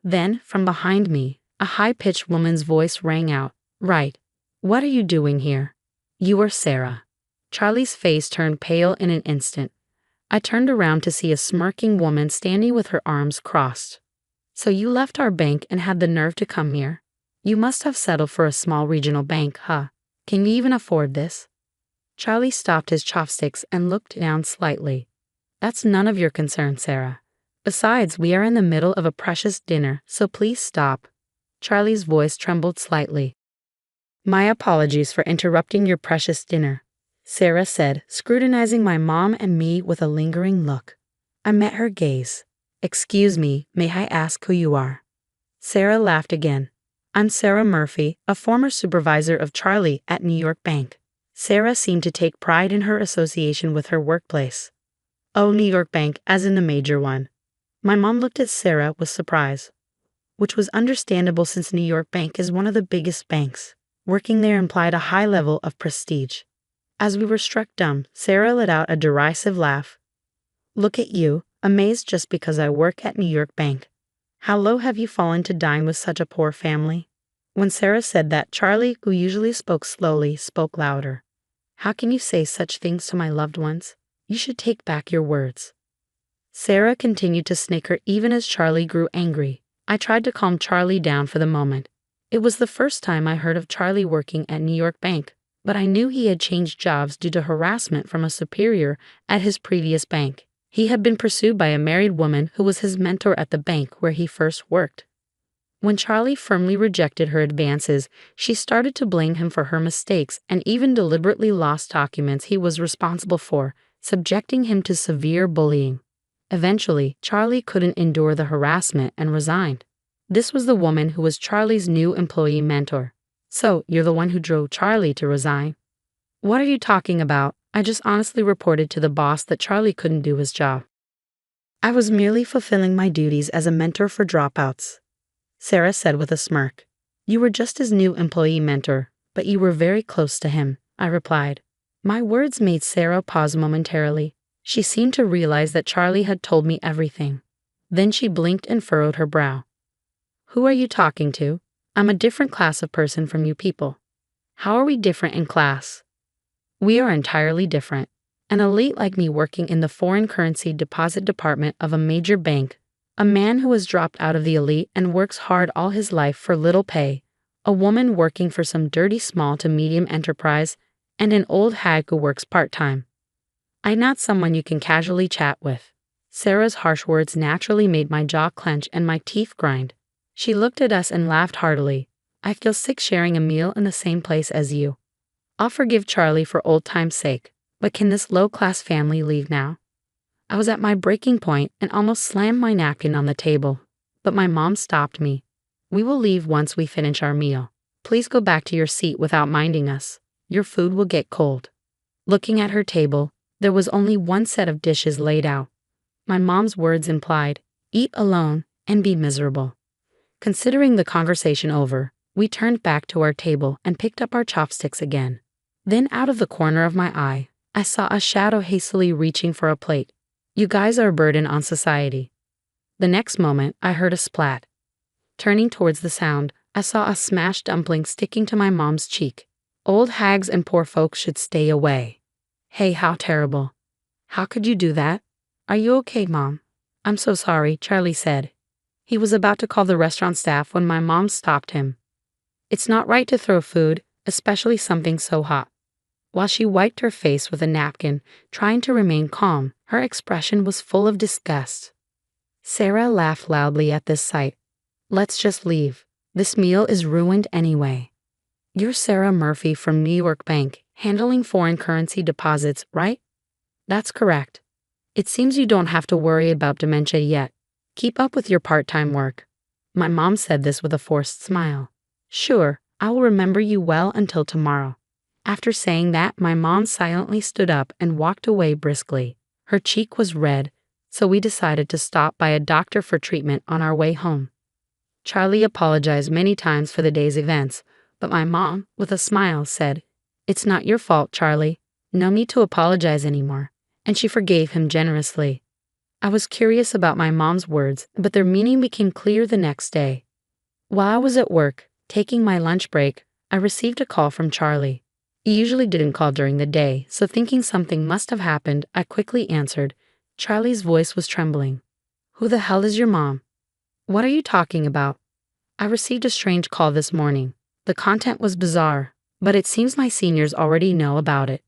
Then, from behind me, a high-pitched woman's voice rang out, "Right. What are you doing here? You are Sarah." Charlie's face turned pale in an instant. I turned around to see a smirking woman standing with her arms crossed. "So you left our bank and had the nerve to come here? You must have settled for a small regional bank, huh? Can you even afford this?" Charlie stopped his chopsticks and looked down slightly. "That's none of your concern, Sarah. Besides, we are in the middle of a precious dinner, so please stop." Charlie's voice trembled slightly. "My apologies for interrupting your precious dinner," Sarah said, scrutinizing my mom and me with a lingering look. I met her gaze. "Excuse me, may I ask who you are?" Sarah laughed again. "I'm Sarah Murphy, a former supervisor of Charlie at New York Bank." Sarah seemed to take pride in her association with her workplace. "Oh, New York Bank, as in the major one." My mom looked at Sarah with surprise, which was understandable since New York Bank is one of the biggest banks. Working there implied a high level of prestige. As we were struck dumb, Sarah let out a derisive laugh. "Look at you, amazed just because I work at New York Bank. How low have you fallen to dine with such a poor family?" When Sarah said that, Charlie, who usually spoke slowly, spoke louder. "How can you say such things to my loved ones? You should take back your words." Sarah continued to snicker even as Charlie grew angry. I tried to calm Charlie down for the moment. It was the first time I heard of Charlie working at New York Bank, but I knew he had changed jobs due to harassment from a superior at his previous bank. He had been pursued by a married woman who was his mentor at the bank where he first worked. When Charlie firmly rejected her advances, she started to blame him for her mistakes and even deliberately lost documents he was responsible for, subjecting him to severe bullying. Eventually, Charlie couldn't endure the harassment and resigned. This was the woman who was Charlie's new employee mentor. "So, you're the one who drove Charlie to resign?" "What are you talking about? I just honestly reported to the boss that Charlie couldn't do his job. I was merely fulfilling my duties as a mentor for dropouts," Sarah said with a smirk. "You were just his new employee mentor, but you were very close to him," I replied. My words made Sarah pause momentarily. She seemed to realize that Charlie had told me everything. Then she blinked and furrowed her brow. Who are you talking to? I'm a different class of person from you people. How are we different in class? We are entirely different. An elite like me working in the foreign currency deposit department of a major bank, a man who has dropped out of the elite and works hard all his life for little pay, a woman working for some dirty small to medium enterprise, and an old hag who works part-time. I'm not someone you can casually chat with. Sarah's harsh words naturally made my jaw clench and my teeth grind. She looked at us and laughed heartily. I feel sick sharing a meal in the same place as you. I'll forgive Charlie for old time's sake, but can this low-class family leave now? I was at my breaking point and almost slammed my napkin on the table, but my mom stopped me. We will leave once we finish our meal. Please go back to your seat without minding us. Your food will get cold. Looking at her table, there was only one set of dishes laid out. My mom's words implied, eat alone and be miserable. Considering the conversation over, we turned back to our table and picked up our chopsticks again. Then out of the corner of my eye, I saw a shadow hastily reaching for a plate. You guys are a burden on society. The next moment, I heard a splat. Turning towards the sound, I saw a smashed dumpling sticking to my mom's cheek. Old hags and poor folks should stay away. Hey, how terrible. How could you do that? Are you okay, Mom? I'm so sorry, Charlie said. He was about to call the restaurant staff when my mom stopped him. It's not right to throw food, especially something so hot. While she wiped her face with a napkin, trying to remain calm, her expression was full of disgust. Sarah laughed loudly at this sight. Let's just leave. This meal is ruined anyway. You're Sarah Murphy from New York Bank, handling foreign currency deposits, right? That's correct. It seems you don't have to worry about dementia yet. Keep up with your part-time work. My mom said this with a forced smile. Sure, I will remember you well until tomorrow. After saying that, my mom silently stood up and walked away briskly. Her cheek was red, so we decided to stop by a doctor for treatment on our way home. Charlie apologized many times for the day's events, but my mom, with a smile, said, It's not your fault, Charlie. No need to apologize anymore. And she forgave him generously. I was curious about my mom's words, but their meaning became clear the next day. While I was at work, taking my lunch break, I received a call from Charlie. He usually didn't call during the day, so thinking something must have happened, I quickly answered. Charlie's voice was trembling. Who the hell is your mom? What are you talking about? I received a strange call this morning. The content was bizarre, but it seems my seniors already know about it.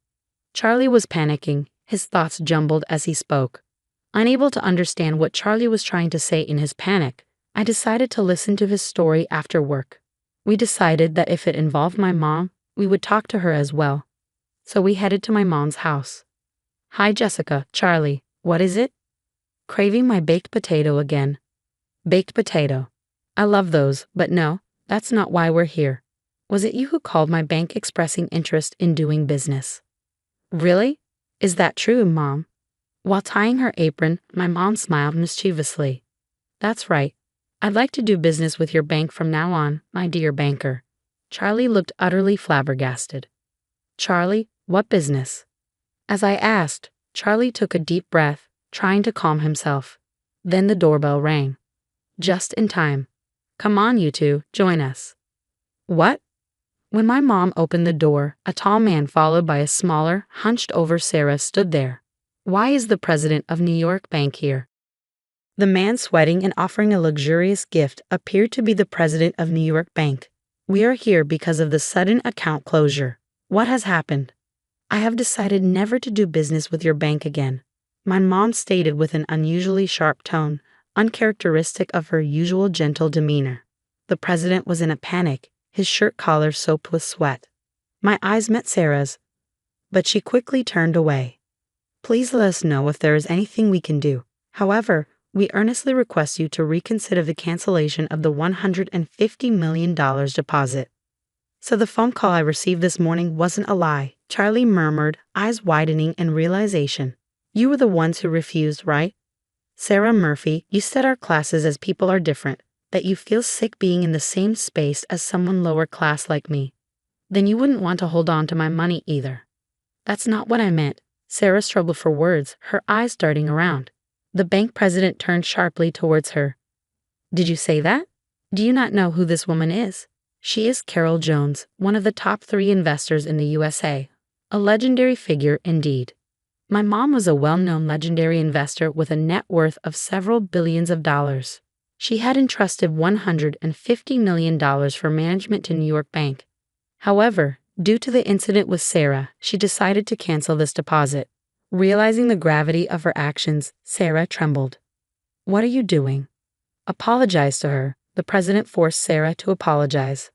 Charlie was panicking, his thoughts jumbled as he spoke. Unable to understand what Charlie was trying to say in his panic, I decided to listen to his story after work. We decided that if it involved my mom, we would talk to her as well. So we headed to my mom's house. Hi Jessica, Charlie, what is it? Craving my baked potato again. Baked potato. I love those, but no, that's not why we're here. Was it you who called my bank expressing interest in doing business? Really? Is that true, Mom? While tying her apron, my mom smiled mischievously. That's right. I'd like to do business with your bank from now on, my dear banker. Charlie looked utterly flabbergasted. Charlie, what business? As I asked, Charlie took a deep breath, trying to calm himself. Then the doorbell rang. Just in time. Come on, you two, join us. What? When my mom opened the door, a tall man followed by a smaller, hunched-over Sarah stood there. Why is the president of New York Bank here? The man sweating and offering a luxurious gift appeared to be the president of New York Bank. We are here because of the sudden account closure. What has happened? I have decided never to do business with your bank again. My mom stated with an unusually sharp tone, uncharacteristic of her usual gentle demeanor. The president was in a panic, his shirt collar soaked with sweat. My eyes met Sarah's, but she quickly turned away. Please let us know if there is anything we can do. However, we earnestly request you to reconsider the cancellation of the $150 million deposit. So the phone call I received this morning wasn't a lie, Charlie murmured, eyes widening in realization. You were the ones who refused, right? Sarah Murphy, you said our classes as people are different, that you feel sick being in the same space as someone lower class like me. Then you wouldn't want to hold on to my money either. That's not what I meant. Sarah struggled for words, her eyes darting around. The bank president turned sharply towards her. Did you say that? Do you not know who this woman is? She is Carol Jones, one of the top 3 investors in the USA. A legendary figure indeed. My mom was a well-known legendary investor with a net worth of several billions of dollars. She had entrusted $150 million for management to New York Bank. However, due to the incident with Sarah, she decided to cancel this deposit. Realizing the gravity of her actions, Sarah trembled. "What are you doing?" "Apologize to her." The president forced Sarah to apologize.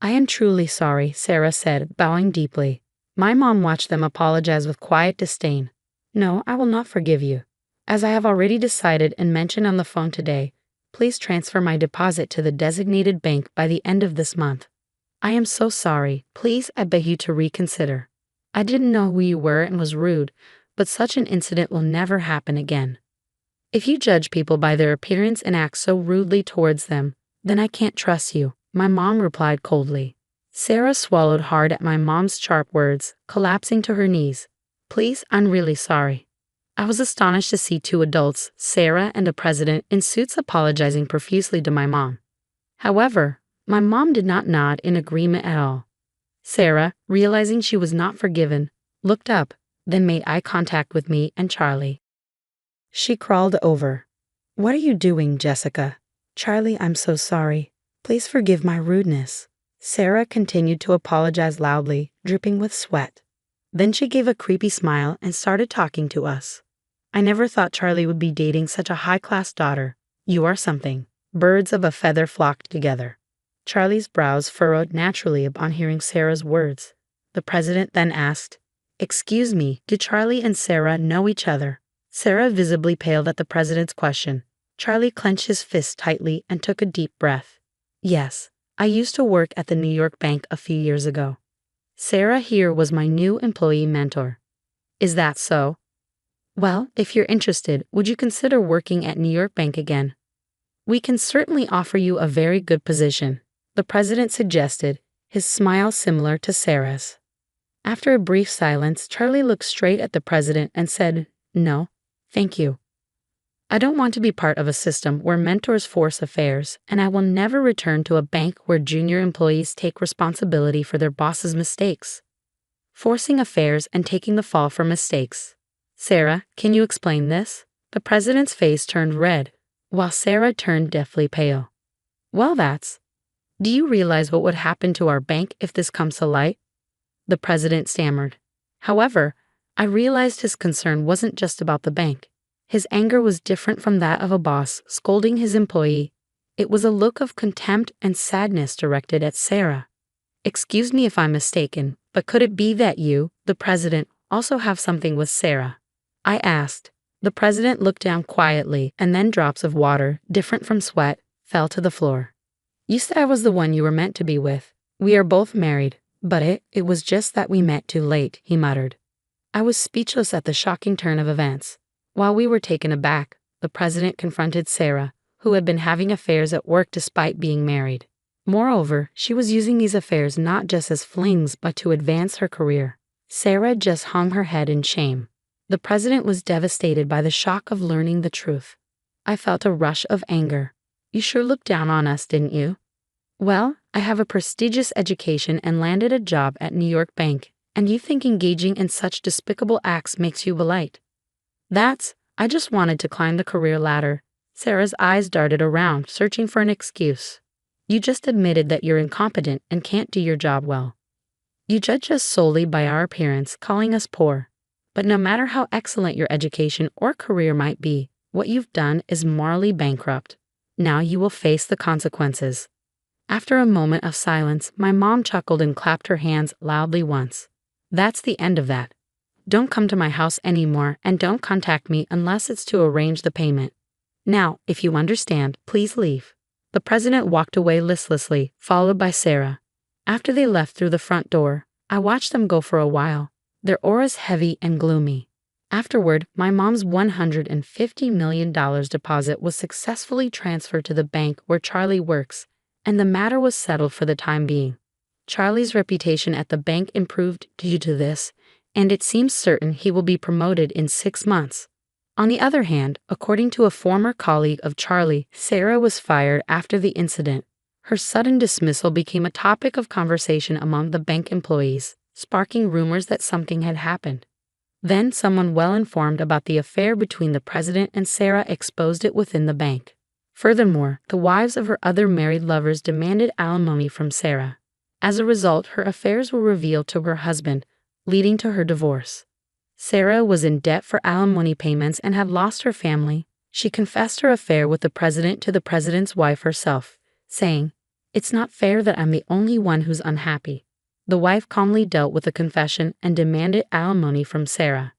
"I am truly sorry," Sarah said, bowing deeply. My mom watched them apologize with quiet disdain. "No, I will not forgive you. As I have already decided and mentioned on the phone today, please transfer my deposit to the designated bank by the end of this month. I am so sorry. Please, I beg you to reconsider. I didn't know who you were and was rude, but such an incident will never happen again. If you judge people by their appearance and act so rudely towards them, then I can't trust you," my mom replied coldly. Sarah swallowed hard at my mom's sharp words, collapsing to her knees. "Please, I'm really sorry." I was astonished to see 2 adults, Sarah and a president, in suits apologizing profusely to my mom. However, my mom did not nod in agreement at all. Sarah, realizing she was not forgiven, looked up, then made eye contact with me and Charlie. She crawled over. "What are you doing, Jessica?" "Charlie, I'm so sorry. Please forgive my rudeness." Sarah continued to apologize loudly, dripping with sweat. Then she gave a creepy smile and started talking to us. "I never thought Charlie would be dating such a high-class daughter. You are something." Birds of a feather flocked together. Charlie's brows furrowed naturally upon hearing Sarah's words. The president then asked, "Excuse me, do Charlie and Sarah know each other?" Sarah visibly paled at the president's question. Charlie clenched his fists tightly and took a deep breath. "Yes, I used to work at the New York Bank a few years ago. Sarah here was my new employee mentor." "Is that so?" "Well, if you're interested, would you consider working at New York Bank again?" "We can certainly offer you a very good position," the president suggested, his smile similar to Sarah's. After a brief silence, Charlie looked straight at the president and said, "No, thank you. I don't want to be part of a system where mentors force affairs, and I will never return to a bank where junior employees take responsibility for their boss's mistakes. Forcing affairs and taking the fall for mistakes. Sarah, can you explain this?" The president's face turned red, while Sarah turned deathly pale. "Well, do you realize what would happen to our bank if this comes to light?" The president stammered. However, I realized his concern wasn't just about the bank. His anger was different from that of a boss scolding his employee. It was a look of contempt and sadness directed at Sarah. "Excuse me if I'm mistaken, but could it be that you, the president, also have something with Sarah?" I asked. The president looked down quietly, and then drops of water, different from sweat, fell to the floor. "You said I was the one you were meant to be with. We are both married, but it was just that we met too late," he muttered. I was speechless at the shocking turn of events. While we were taken aback, the president confronted Sarah, who had been having affairs at work despite being married. Moreover, she was using these affairs not just as flings but to advance her career. Sarah just hung her head in shame. The president was devastated by the shock of learning the truth. I felt a rush of anger. "You sure looked down on us, didn't you?" "Well, I have a prestigious education and landed a job at New York Bank, and you think engaging in such despicable acts makes you polite?" I just wanted to climb the career ladder." Sarah's eyes darted around, searching for an excuse. "You just admitted that you're incompetent and can't do your job well. You judge us solely by our appearance, calling us poor. But no matter how excellent your education or career might be, what you've done is morally bankrupt. Now you will face the consequences." After a moment of silence, my mom chuckled and clapped her hands loudly once. "That's the end of that. Don't come to my house anymore, and don't contact me unless it's to arrange the payment. Now, if you understand, please leave." The president walked away listlessly, followed by Sarah. After they left through the front door, I watched them go for a while, their auras heavy and gloomy. Afterward, my mom's $150 million deposit was successfully transferred to the bank where Charlie works, and the matter was settled for the time being. Charlie's reputation at the bank improved due to this, and it seems certain he will be promoted in 6 months. On the other hand, according to a former colleague of Charlie, Sarah was fired after the incident. Her sudden dismissal became a topic of conversation among the bank employees, sparking rumors that something had happened. Then someone well informed about the affair between the president and Sarah exposed it within the bank. Furthermore, the wives of her other married lovers demanded alimony from Sarah. As a result, her affairs were revealed to her husband, leading to her divorce. Sarah was in debt for alimony payments and had lost her family. She confessed her affair with the president to the president's wife herself, saying, "It's not fair that I'm the only one who's unhappy." The wife calmly dealt with the confession and demanded alimony from Sarah.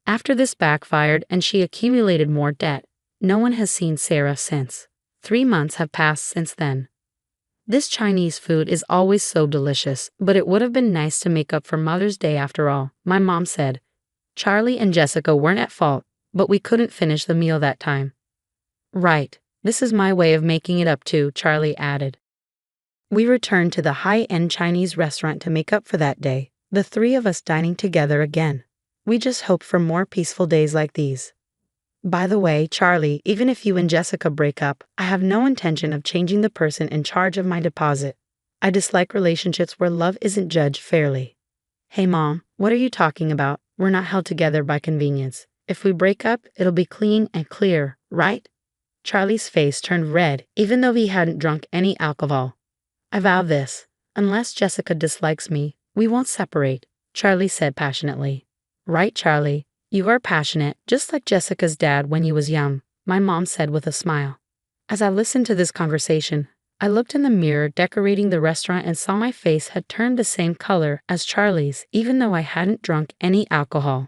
After this backfired and she accumulated more debt, no one has seen Sarah since. 3 months have passed since then. This Chinese food is always so delicious, but it would have been nice to make up for Mother's Day after all, my mom said. Charlie and Jessica weren't at fault, but we couldn't finish the meal that time. Right, this is my way of making it up too, Charlie added. We returned to the high-end Chinese restaurant to make up for that day, the 3 of us dining together again. We just hope for more peaceful days like these. By the way, Charlie, even if you and Jessica break up, I have no intention of changing the person in charge of my deposit. I dislike relationships where love isn't judged fairly. Hey Mom, what are you talking about? We're not held together by convenience. If we break up, it'll be clean and clear, right? Charlie's face turned red, even though he hadn't drunk any alcohol. I vow this. Unless Jessica dislikes me, we won't separate, Charlie said passionately. Right, Charlie. You are passionate, just like Jessica's dad when he was young, my mom said with a smile. As I listened to this conversation, I looked in the mirror decorating the restaurant and saw my face had turned the same color as Charlie's, even though I hadn't drunk any alcohol.